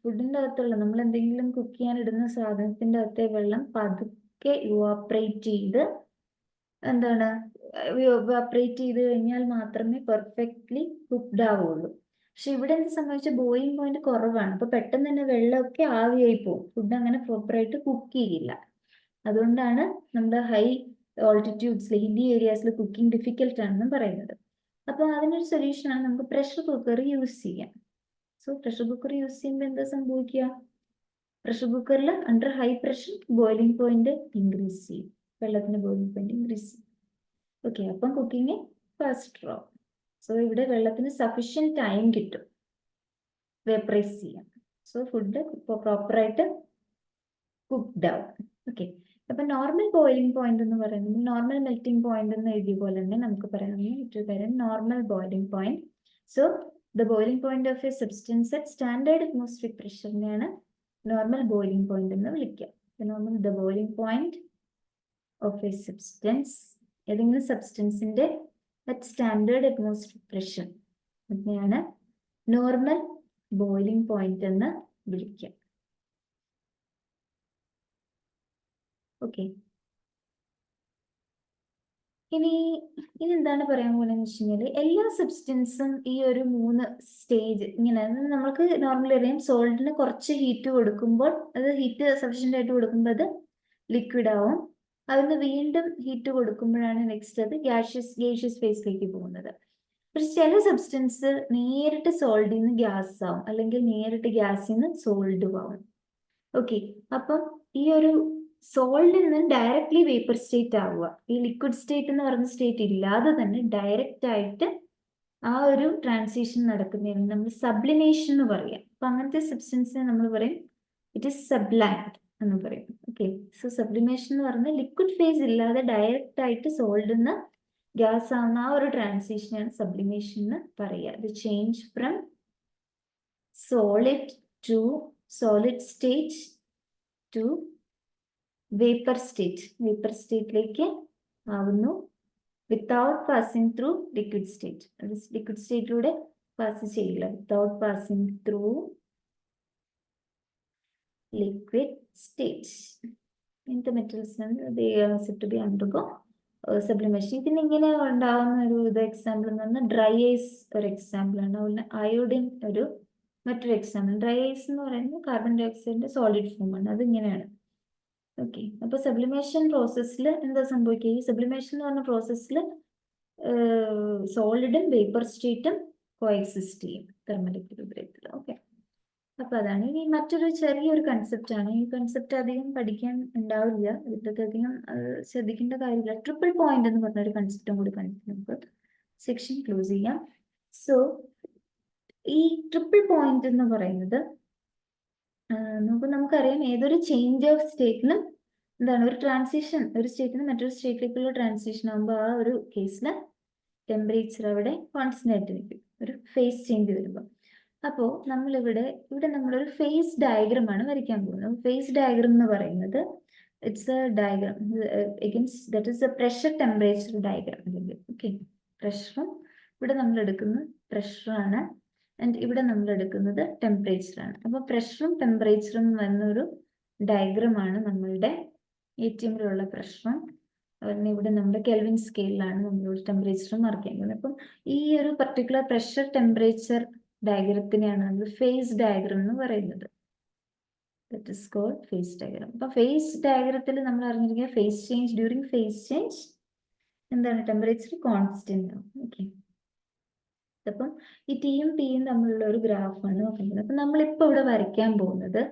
ഫുഡിന്റെ അകത്തുള്ള, നമ്മൾ എന്തെങ്കിലും കുക്ക് ചെയ്യാൻ ഇടുന്ന സാധനത്തിന്റെ അകത്തെ വെള്ളം പതുക്കെ ഇവാപ്പറേറ്റ് ചെയ്ത് എന്താണ് ഇവാപ്പറേറ്റ് ചെയ്ത് കഴിഞ്ഞാൽ മാത്രമേ പെർഫെക്റ്റ്ലി കുക്ക്ഡ് ആവുള്ളൂ. പക്ഷെ ഇവിടെ എന്ത് സംഭവിച്ചാൽ ബോയിലിംഗ് പോയിന്റ് കുറവാണ്. അപ്പൊ പെട്ടെന്ന് തന്നെ വെള്ളമൊക്കെ ആവിയായി പോകും. ഫുഡ് അങ്ങനെ പ്രോപ്പറായിട്ട് കുക്ക് ചെയ്യില്ല. അതുകൊണ്ടാണ് നമ്മുടെ ഹൈ ഓൾട്ടിറ്റ്യൂഡ്സിൽ, ഹില്ലി ഏരിയാസിൽ കുക്കിംഗ് ഡിഫിക്കൽട്ട് ആണെന്ന് പറയുന്നത്. അപ്പോൾ അതിനൊരു സൊല്യൂഷനാണ് നമുക്ക് പ്രഷർ കുക്കർ യൂസ് ചെയ്യാം. സോ പ്രഷർ കുക്കർ യൂസ് ചെയ്യുമ്പോൾ എന്താ സംഭവിക്കുക? പ്രഷർ കുക്കറിൽ under high pressure boiling point increase ചെയ്യും. വെള്ളത്തിന്റെ ബോയിലിംഗ് പോയിന്റ് ഇൻക്രീസ് ചെയ്യും. ഓക്കെ, അപ്പം കുക്കിംഗ് ഫാസ്റ്റർ ആവും. സോ ഇവിടെ വെള്ളത്തിന് സഫീഷ്യന്റ് ടൈം കിട്ടും വേപ്പറൈസ് ചെയ്യാം. സോ ഫുഡ് പ്രോപ്പറായിട്ട് കുക്ക്ഡ് ആവും. ഓക്കെ, അപ്പൊ നോർമൽ ബോയിലിംഗ് പോയിന്റ് എന്ന് പറയുന്നത്, നോർമൽ മെൽറ്റിംഗ് പോയിന്റ് എന്ന് എഴുതിയ പോലെ തന്നെ നമുക്ക് പറയാം normal boiling point. So the boiling point of a substance at standard atmospheric പ്രഷറിനെയാണ് നോർമൽ ബോയിലിംഗ് പോയിന്റ് എന്ന് വിളിക്കുക. The boiling point of a substance, ഏതെങ്കിലും സബ്സ്റ്റൻസിന്റെ അറ്റ് സ്റ്റാൻഡേർഡ് അറ്റ്മോസ്ഫിയറിക് പ്രഷർ, അതിനെയാണ് നോർമൽ ബോയിലിംഗ് പോയിന്റ് എന്ന് വിളിക്കുക. ഓക്കെ, ഇനി എന്താണ് പറയാൻ പോകുന്നതെന്ന് വെച്ച് കഴിഞ്ഞാൽ, എല്ലാ സബ്സ്റ്റൻസും ഈ ഒരു 3 സ്റ്റേജ് ഇങ്ങനെ, നമുക്ക് നോർമലി അറിയാം സോൾട്ടിന് കുറച്ച് ഹീറ്റ് കൊടുക്കുമ്പോൾ, അത് ഹീറ്റ് സഫീഷ്യന്റ് ആയിട്ട് കൊടുക്കുമ്പോൾ അത് ലിക്വിഡ് ആവും. അതിന് വീണ്ടും ഹീറ്റ് കൊടുക്കുമ്പോഴാണ് നെക്സ്റ്റ് അത് ഗേഷ്യസ് ഫേസിലേക്ക് പോകുന്നത്. പക്ഷെ ചില സബ്സ്റ്റൻസ് നേരിട്ട് സോൾഡിൽ നിന്ന് ഗ്യാസ് ആവും, അല്ലെങ്കിൽ നേരിട്ട് ഗ്യാസിൽ നിന്ന് സോൾഡും ആവും. ഓക്കെ, അപ്പം ഈ ഒരു സോൾഡിൽ നിന്ന് ഡയറക്ട്ലി വേപ്പർ സ്റ്റേറ്റ് ആവുക, ഈ ലിക്വിഡ് സ്റ്റേറ്റ് എന്ന് പറയുന്ന സ്റ്റേറ്റ് ഇല്ലാതെ തന്നെ ഡയറക്റ്റ് ആയിട്ട് ആ ഒരു ട്രാൻസിഷൻ നടക്കുന്നതിന് നമ്മൾ സബ്ലിമേഷൻ എന്ന് പറയാം. അപ്പൊ അങ്ങനത്തെ സബ്സ്റ്റൻസിനെ നമ്മൾ പറയും ഇറ്റ് ഇസ് സബ്ലൈംഡ് എന്ന് പറയും. ഓക്കെ, സോ സബ്ലിമേഷൻ എന്ന് പറഞ്ഞാൽ ലിക്വിഡ് ഫേസ് ഇല്ലാതെ ഡയറക്റ്റ് ആയിട്ട് സോൾഡിൽ നിന്ന് ഗ്യാസ് ആവുന്ന ആ ഒരു ട്രാൻസിഷനാണ് സബ്ലിമേഷൻ എന്ന് പറയുക. The change from solid to solid state to vapour സ്റ്റേറ്റിലേക്ക് ആവുന്നു without passing through liquid state. Liquid സ്റ്റേറ്റിലൂടെ പാസ് ചെയ്യില്ല. Without passing through liquid state. In the metals, they are said to be undergo sublimation. ഇതിന് ഇങ്ങനെ ഉണ്ടാവുന്ന ഒരു example എന്ന് പറഞ്ഞാൽ ഡ്രൈ ഐസ് ഒരു എക്സാമ്പിൾ ആണ്. അതുപോലെ അയോഡിൻ മറ്റൊരു എക്സാമ്പിൾ. ഡ്രൈ ഐസ് എന്ന് പറയുന്നത് കാർബൺ ഡൈ ഓക്സൈഡിന്റെ സോളിഡ് ഫോം ആണ്. അതിങ്ങനെയാണ്. ഓക്കെ, അപ്പൊ സബ്ലിമേഷൻ പ്രോസസ്സിൽ എന്താ സംഭവിക്കുക? ഈ സബ്ലിമേഷൻ എന്ന് പറഞ്ഞ പ്രോസസ്സിൽ സോളിഡും വേപ്പർ സ്റ്റേറ്റും കോഎക്സിസ്റ്റ് ചെയ്യും തെർമൽ ഇക്വിലിബ്രിയത്തിൽ. ഓക്കെ, അപ്പൊ അതാണ്. ഇനി മറ്റൊരു ചെറിയൊരു കൺസെപ്റ്റ് ആണ്. ഈ കൺസെപ്റ്റ് അധികം പഠിക്കാൻ ഉണ്ടാവില്ല, ഇതൊക്കെ അധികം ശ്രദ്ധിക്കേണ്ട കാര്യമില്ല. ട്രിപ്പിൾ പോയിന്റ് എന്ന് പറഞ്ഞൊരു കൺസെപ്റ്റും കൂടി കണ്ടിട്ട് നമുക്ക് സെക്ഷൻ ക്ലോസ് ചെയ്യാം. സോ ഈ ട്രിപ്പിൾ പോയിന്റ് എന്ന് പറയുന്നത് നമുക്കറിയാം, ഏതൊരു ചേഞ്ച് ഓഫ് സ്റ്റേറ്റിനും എന്താണ് ഒരു ട്രാൻസിഷൻ, ഒരു സ്റ്റേറ്റിൽ നിന്ന് മറ്റൊരു സ്റ്റേറ്റിലേക്കുള്ള ട്രാൻസിഷൻ ആകുമ്പോൾ ആ ഒരു കേസിൽ ടെമ്പറേച്ചർ അവിടെ കോൺസ്റ്റന്റ് ആയിട്ട് നിൽക്കും, ഒരു ഫേസ് ചേഞ്ച് വരുമ്പോൾ. അപ്പോൾ ഇവിടെ നമ്മളൊരു ഫേസ് ഡയഗ്രം ആണ് വരയ്ക്കാൻ പോകുന്നത്. ഫേസ് ഡയഗ്രം എന്ന് പറയുന്നത് it's A diagram against that is A pressure temperature diagram. Okay, പ്രഷറും ഇവിടെ നമ്മൾ എടുക്കുന്നത് പ്രഷറാണ്, ആൻഡ് ഇവിടെ നമ്മൾ എടുക്കുന്നത് ടെമ്പറേച്ചറാണ്. അപ്പോൾ പ്രഷറും ടെമ്പറേച്ചറും എന്നൊരു ഡയഗ്രമാണ് നമ്മളുടെ ATMലുള്ള പ്രഷറും. അതുപോലെ ഇവിടെ നമ്മുടെ കെൽവിൻ സ്കെയിലാണ് നമ്മളോട് ടെമ്പറേച്ചറും മാർക്ക് ചെയ്യുന്നത്. അപ്പം ഈ ഒരു പർട്ടിക്കുലർ പ്രഷർ ടെമ്പറേച്ചർ ഡയഗ്രത്തിനെയാണ് നമ്മൾ ഫേസ് ഡയഗ്രം എന്ന് പറയുന്നത്. That is called phase diagram. അപ്പൊ ഫേസ് ഡയഗ്രത്തിൽ നമ്മൾ അറിഞ്ഞിരിക്കുക phase change, during phase change എന്താണ് ടെമ്പറേച്ചർ കോൺസ്റ്റന്റ് ആവും. ഓക്കെ, അപ്പം ഈ ടിയും ടിയും തമ്മിലുള്ള ഒരു ഗ്രാഫാണ് നോക്കുന്നത്. അപ്പൊ നമ്മളിപ്പോ ഇവിടെ വരയ്ക്കാൻ പോകുന്നത്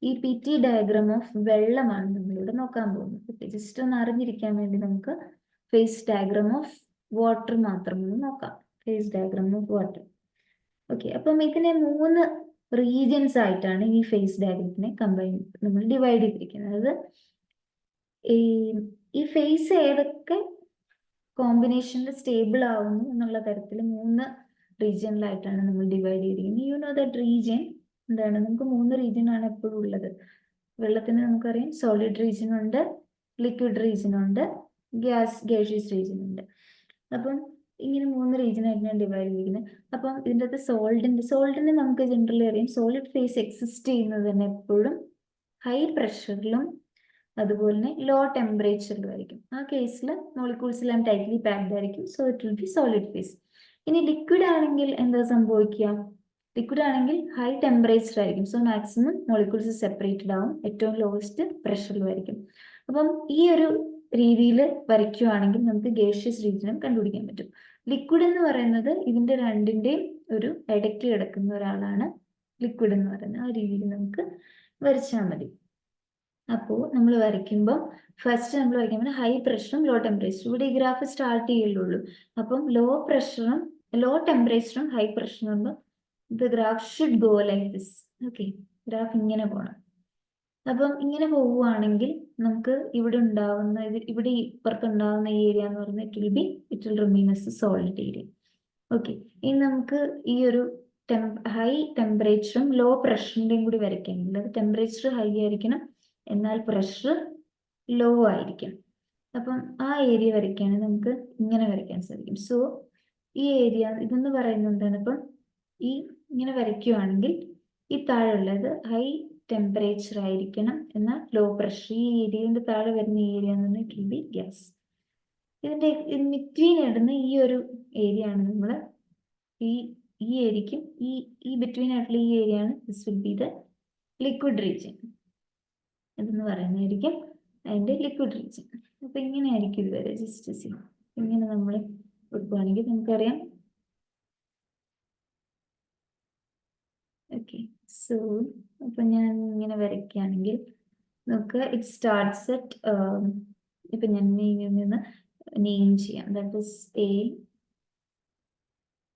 ഈ PT ഡയഗ്രാം ഓഫ് വെള്ളമാണ് നമ്മളിവിടെ നോക്കാൻ പോകുന്നത്. ജസ്റ്റ് ഒന്ന് അറിഞ്ഞിരിക്കാൻ വേണ്ടി നമുക്ക് ഫേസ് ഡയഗ്രാം ഓഫ് വാട്ടർ മാത്രം ഒന്ന് നോക്കാം. Face diagram of water. Okay, അപ്പം ഇതിനെ 3 റീജിയൻസ് ആയിട്ടാണ് ഈ ഫേസ് ഡയഗ്രത്തിനെ നമ്മൾ ഡിവൈഡ് ചെയ്തിരിക്കുന്നത്. അതായത് ഈ ഫേസ് ഏതൊക്കെ കോമ്പിനേഷനിൽ സ്റ്റേബിൾ ആവുന്നു എന്നുള്ള തരത്തിൽ 3 റീജിയനിലായിട്ടാണ് നമ്മൾ ഡിവൈഡ് ചെയ്തിരിക്കുന്നത്. യു നോ ദാറ്റ് റീജിയൻ എന്താണ്? നമുക്ക് 3 റീജിയൻ ആണ് എപ്പോഴും ഉള്ളത്. വെള്ളത്തിന് നമുക്കറിയാം സോളിഡ് റീജിയൻ ഉണ്ട്, ലിക്വിഡ് റീജിയൻ ഉണ്ട്, ഗ്യാഷ്യസ് റീജിയൻ ഉണ്ട്. അപ്പം ഇങ്ങനെ 3 റീജിയൻ ആയിട്ടാണ് ഡിവൈഡ് ചെയ്തിരിക്കുന്നത്. അപ്പം ഇതിൻ്റെ അകത്ത് സോൾഡിന് നമുക്ക് ജനറലി അറിയാം സോളിഡ് ഫേസ് എക്സിസ്റ്റ് ചെയ്യുന്നത് തന്നെ എപ്പോഴും ഹൈ പ്രഷറിലും അതുപോലെ തന്നെ ലോ ടെമ്പറേച്ചറിലും. ആ കേസിൽ മോളിക്യൂൾസ് എല്ലാം ടൈറ്റ്ലി പാക്ഡ് ആയിരിക്കും. So it will be solid face. ഇനി ലിക്വിഡ് ആണെങ്കിൽ എന്താ സംഭവിക്കുക? ലിക്വിഡ് ആണെങ്കിൽ ഹൈ ടെമ്പറേച്ചർ ആയിരിക്കും. സോ മാക്സിമം മോളിക്യൂൾസ് സെപ്പറേറ്റഡ് ആവും, ഏറ്റവും ലോവസ്റ്റ് പ്രഷറിലുമായിരിക്കും. അപ്പം ഈ ഒരു രീതിയിൽ വരയ്ക്കുകയാണെങ്കിൽ നമുക്ക് ഗേഷ്യസ് റീജിയനും കണ്ടുപിടിക്കാൻ പറ്റും. ലിക്വിഡ് എന്ന് പറയുന്നത് ഇതിന്റെ രണ്ടിന്റെയും ഒരു ഇടയ്ക്ക് കിടക്കുന്ന ഒരാളാണ് ലിക്വിഡ് എന്ന് പറയുന്നത്. ആ രീതിയിൽ നമുക്ക് വരച്ചാൽ മതി. അപ്പോൾ നമ്മൾ വരയ്ക്കുമ്പോൾ ഫസ്റ്റ് നമ്മൾ വരയ്ക്കുമ്പോൾ ഹൈ പ്രഷറും ലോ ടെമ്പറേച്ചറും. ഇവിടെ ഈ ഗ്രാഫ് സ്റ്റാർട്ട് ചെയ്യുള്ളൂ. അപ്പം ലോ ടെമ്പറേച്ചറും ഹൈ പ്രഷറും the graph should go like this. Okay, graph ഇങ്ങനെ പോകണം. അപ്പം ഇങ്ങനെ പോവുകയാണെങ്കിൽ നമുക്ക് ഇവിടെ ഇപ്പുറത്തുണ്ടാവുന്ന ഈ ഏരിയ എന്ന് പറയുന്നത് it will remain as A solid area. Okay, ഇനി നമുക്ക് ഈ ഒരു ഹൈ ടെമ്പറേച്ചറും ലോ പ്രഷറിന്റെയും കൂടി വരയ്ക്കാനുണ്ട്. അത് ടെമ്പറേച്ചർ ഹൈ ആയിരിക്കണം, എന്നാൽ പ്രഷർ ലോ ആയിരിക്കും. അപ്പം ആ ഏരിയ വരയ്ക്കുകയാണെങ്കിൽ നമുക്ക് ഇങ്ങനെ വരയ്ക്കാൻ സാധിക്കും. സോ ഈ ഏരിയ ഇതെന്ന് പറയുന്നത് എന്താണ്? അപ്പം ഇങ്ങനെ വരയ്ക്കുകയാണെങ്കിൽ ഈ താഴെയുള്ളത് ഹൈ ടെമ്പറേച്ചർ ആയിരിക്കണം, എന്നാൽ ലോ പ്രഷർ. ഈ ഏരിയയുടെ താഴെ വരുന്ന ഏരിയ എന്ന് പറഞ്ഞാൽ ഇറ്റ് വിൽ ബി ഗ്യാസ്. ഇതിന്റെ ബിറ്റ്വീൻ ഇടുന്ന ഈ ഒരു ഏരിയ ആണ് നമ്മൾ ഈ ഏരിയക്കും ഈ ബിറ്റ്വീൻ ആയിട്ടുള്ള ഈ ഏരിയ ആണ് this will be the liquid region. ഇതെന്ന് പറയുന്നതായിരിക്കും അതിന്റെ ലിക്വിഡ് റീജിയൻ. അപ്പൊ ഇങ്ങനെയായിരിക്കും ഇത് വരെ. ജസ്റ്റ് സി ഇങ്ങനെ നമ്മൾ കൊടുക്കുകയാണെങ്കിൽ നമുക്കറിയാം. ഓക്കെ, സോ അപ്പൊ ഞാൻ ഇങ്ങനെ വരയ്ക്കുകയാണെങ്കിൽ നമുക്ക് ഇറ്റ് സ്റ്റാർട്ട്സ് അറ്റ് ഇപ്പൊ ഞാൻ നിന്ന് നെയിം ചെയ്യാം. That is A,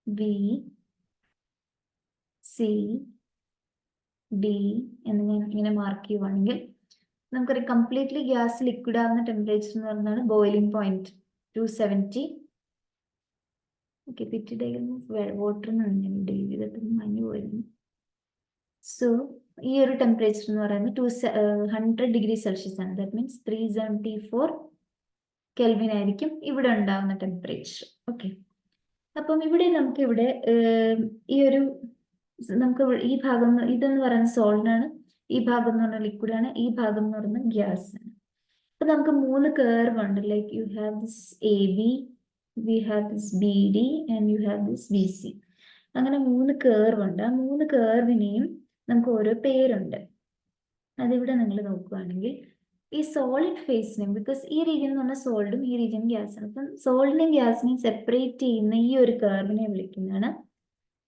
B, C, D എന്ന് ഞാൻ ഇങ്ങനെ മാർക്ക് ചെയ്യുവാണെങ്കിൽ നമുക്കറിയാം കംപ്ലീറ്റ്ലി ഗ്യാസ് ലിക്വിഡ് ആവുന്ന ടെമ്പറേച്ചർ എന്ന് പറഞ്ഞാൽ boiling point 270. Okay, PT diagram water എന്നാണ് ഞാൻ ഡീൽ ചെയ്തിട്ട് മഞ്ഞ് പോയിരുന്നു. സോ ഈ ഒരു ടെമ്പറേച്ചർ എന്ന് പറയുന്നത് 100 ഡിഗ്രി സെൽഷ്യസ് ആണ്. ദാറ്റ് മീൻസ് 374 കെൽവിൻ ആയിരിക്കും ഇവിടെ ഉണ്ടാകുന്ന ടെമ്പറേച്ചർ. ഓക്കെ, അപ്പം നമുക്കിവിടെ ഈ ഭാഗം ഇതെന്ന് പറയുന്നത് സോളിഡ് ആണ്, ഈ ഭാഗം എന്ന് പറഞ്ഞാൽ ലിക്വിഡ് ആണ്, ഈ ഭാഗം എന്ന് പറയുന്നത് ഗ്യാസ് ആണ്. അപ്പൊ നമുക്ക് 3 കേർവ് ഉണ്ട്. Like you have this AB, we have this BD and you have this BC. അങ്ങനെ 3 കേർവ് ഉണ്ട്. ആ 3 കേർവിനെയും നമുക്ക് ഓരോ പേരുണ്ട്. അതിവിടെ നിങ്ങൾ നോക്കുകയാണെങ്കിൽ ഈ സോളിഡ് ഫേസിനെയും, ബിക്കോസ് ഈ റീജിയൻ എന്ന് പറഞ്ഞാൽ സോളിഡും ഈ റീജിയൻ ഗ്യാസാണ്. അപ്പം സോളിഡിനെയും ഗ്യാസിനെയും സെപ്പറേറ്റ് ചെയ്യുന്ന ഈ ഒരു കേർവിനെ വിളിക്കുന്നതാണ്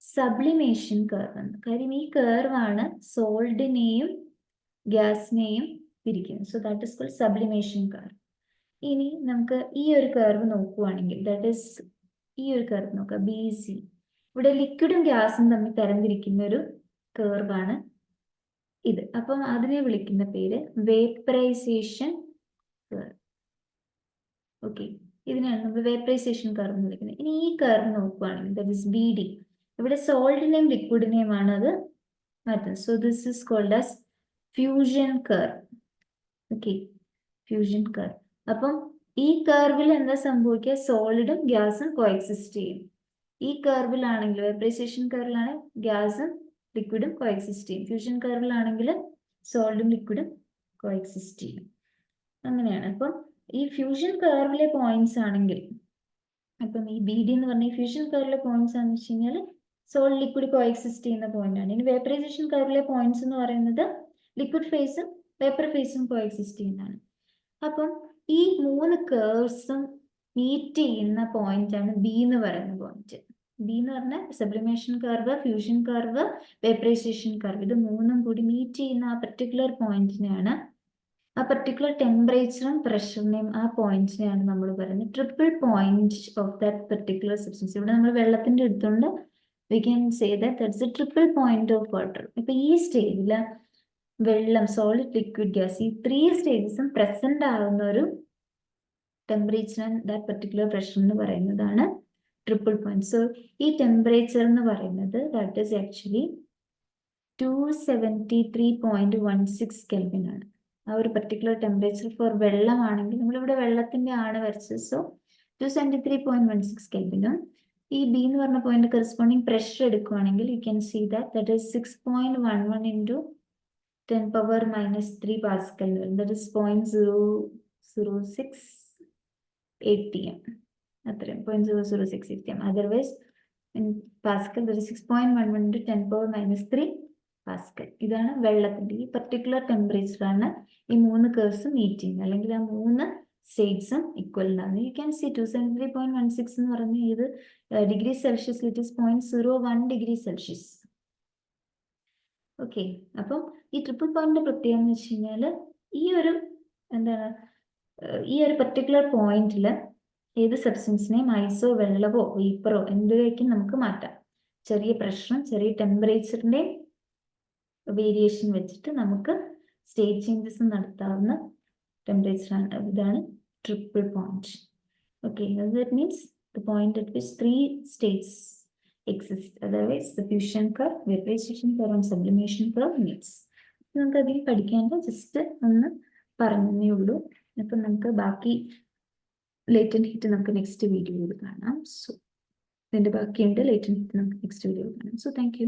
സബ്ലിമേഷൻ കേർവ് എന്ന്. കാര്യം ഈ കേർവാണ് സോളിഡിനെയും ഗ്യാസിനെയും പിരിക്കുന്നത്. So that is called sublimation curve. ഇനി നമുക്ക് ഈ ഒരു കർവ് നോക്കുവാണെങ്കിൽ, ദാറ്റ് ഈസ് ഈ ഒരു കർവ് നോക്കുക, BC. ഇവിടെ ലിക്വിഡും ഗ്യാസും തമ്മിൽ തരംതിരിക്കുന്ന ഒരു കർവാണ് ഇത്. അപ്പം അതിനെ വിളിക്കുന്ന പേര് വേപ്പറൈസേഷൻ കർവ്. ഓക്കെ, ഇതിനെയാണ് നമ്മൾ വേപ്പറൈസേഷൻ കർവ് എന്ന് വിളിക്കുന്നത്. ഇനി ഈ കർവ് നോക്കുവാണെങ്കിൽ, ദാറ്റ് ഈസ് BD. ഇവിടെ സോൾഡിനെയും ലിക്വിഡിനെയുമാണ് അത് മാറ്റുന്നത്. So this is called as fusion curve. Okay, fusion curve. അപ്പം ഈ കർവിൽ എന്താ സംഭവിക്കുക? സോളിഡും ഗ്യാസും കോഎക്സിസ്റ്റ് ചെയ്യും. ഈ കർവിലാണെങ്കിൽ, വേപ്പറൈസേഷൻ കർവിലാണ് ഗ്യാസും ലിക്വിഡും കോഎക്സിസ്റ്റ് ചെയ്യും. ഫ്യൂഷൻ കർവിലാണെങ്കിൽ സോളിഡും ലിക്വിഡും കോഎക്സിസ്റ്റ് ചെയ്യും. അങ്ങനെയാണ്. അപ്പം ഈ ഫ്യൂഷൻ കർവിലെ പോയിന്റ്സ് ആണെങ്കിൽ, അപ്പം ഈ BD എന്ന് പറഞ്ഞ ഈ ഫ്യൂഷൻ കർവിലെ പോയിന്റ്സ് ആണെന്ന് വെച്ച് കഴിഞ്ഞാൽ സോളിഡ് ലിക്വിഡ് കോഎക്സിസ്റ്റ് ചെയ്യുന്ന പോയിന്റ് ആണ്. ഇനി വേപ്പറൈസേഷൻ കർവിലെ പോയിന്റ്സ് എന്ന് പറയുന്നത് ലിക്വിഡ് ഫേസും വേപ്പർ ഫേസും കോഎക്സിസ്റ്റ് ചെയ്യുന്നതാണ്. അപ്പം ഈ 3 കേർവ്സും മീറ്റ് ചെയ്യുന്ന പോയിന്റ് ആണ് B എന്ന് പറയുന്ന പോയിന്റ്. B എന്ന് പറഞ്ഞാൽ sublimation curve, fusion curve, vaporisation curve. ഇത് 3ഉം കൂടി മീറ്റ് ചെയ്യുന്ന ആ പർട്ടിക്കുലർ പോയിന്റിനെയാണ്, ആ പർട്ടിക്കുലർ ടെമ്പറേച്ചറും പ്രഷറിനെയും ആ പോയിന്റിനെയാണ് നമ്മൾ പറയുന്നത് triple point of that particular substance. ഇവിടെ നമ്മൾ വെള്ളത്തിന്റെ എടുത്തുകൊണ്ട് we can say that that's A triple point of water. ഇപ്പൊ ഈ സ്റ്റേജിൽ വെള്ളം, സോളിഡ്, ലിക്വിഡ്, ഗ്യാസ്, ഈ 3 സ്റ്റേജസും പ്രസന്റ് ആവുന്ന ഒരു temperature and that particular pressure എന്ന് പറയുന്നതാണ് ട്രിപ്പിൾ പോയിന്റ്. സോ ഈ ടെമ്പറേച്ചർ എന്ന് പറയുന്നത് ദാറ്റ് ഈസ് ആക്ച്വലി 273.16 കെൽവിൻ ആണ്. ആ ഒരു പർട്ടിക്കുലർ ടെമ്പറേച്ചർ ഫോർ വെള്ളമാണെങ്കിൽ, നമ്മളിവിടെ വെള്ളത്തിന്റെ ആണ് വരച്ചത്. സോ 273.16 കെൽവിനും ഈ B എന്ന് പറഞ്ഞ പോയിന്റ് കറസ്പോണ്ടിങ് പ്രഷർ എടുക്കുകയാണെങ്കിൽ you can see that is 6.11 into 10 power minus 3 Pascal. That is 0.006 ATM. 0.006 ATM. Otherwise, in Pascal, that is 6.11 into 10 power minus 3 Pascal. ഇതാണ് വെള്ളത്തിന്റെ ഈ പർട്ടിക്കുലർ ടെമ്പറേച്ചർ ആണ് ഈ 3 കേർവ്സും മീറ്റ് ചെയ്യുന്നത്, അല്ലെങ്കിൽ ആ 3 സ്റ്റേറ്റ്സും ഈക്വൽ ആണ്. യു ക്യാൻ സി 273.16 എന്ന് പറഞ്ഞ ഇത് degree Celsius, it is 0.01 degree Celsius. Okay, അപ്പം ഈ ട്രിപ്പിൾ പോയിന്റിന്റെ പ്രത്യേകത എന്ന് വെച്ച് കഴിഞ്ഞാൽ ഈ ഒരു എന്താണ്, ഈ ഒരു പർട്ടിക്കുലർ പോയിന്റിൽ ഏത് സബ്സ്റ്റൻസിനെയും ഐസോ, വെള്ളവോ, വേപ്പറോ എന്തിലേക്കും നമുക്ക് മാറ്റാം. ചെറിയ പ്രഷറും ചെറിയ ടെമ്പറേച്ചറിന്റെയും വേരിയേഷൻ വെച്ചിട്ട് നമുക്ക് സ്റ്റേറ്റ് ചേഞ്ചസ് നടത്താവുന്ന ടെമ്പറേച്ചറാണ്. ഇതാണ് triple point. Okay, that means the point at which 3 states exist. Otherwise, the fusion curve, vaporization curve and sublimation curve meets. നമുക്ക് അതിൽ പഠിക്കേണ്ട ജസ്റ്റ് ഒന്ന് പറഞ്ഞേ ഉള്ളൂ. അപ്പം നമുക്ക് ബാക്കി ലേറ്റന്റ് ഹീറ്റ് നമുക്ക് നെക്സ്റ്റ് വീഡിയോയിൽ കാണാം. സോ ഇതിന്റെ ബാക്കിയുണ്ട് ലേറ്റന്റ് ഹീറ്റ് നമുക്ക് നെക്സ്റ്റ് വീഡിയോയിൽ കാണാം. So thank you.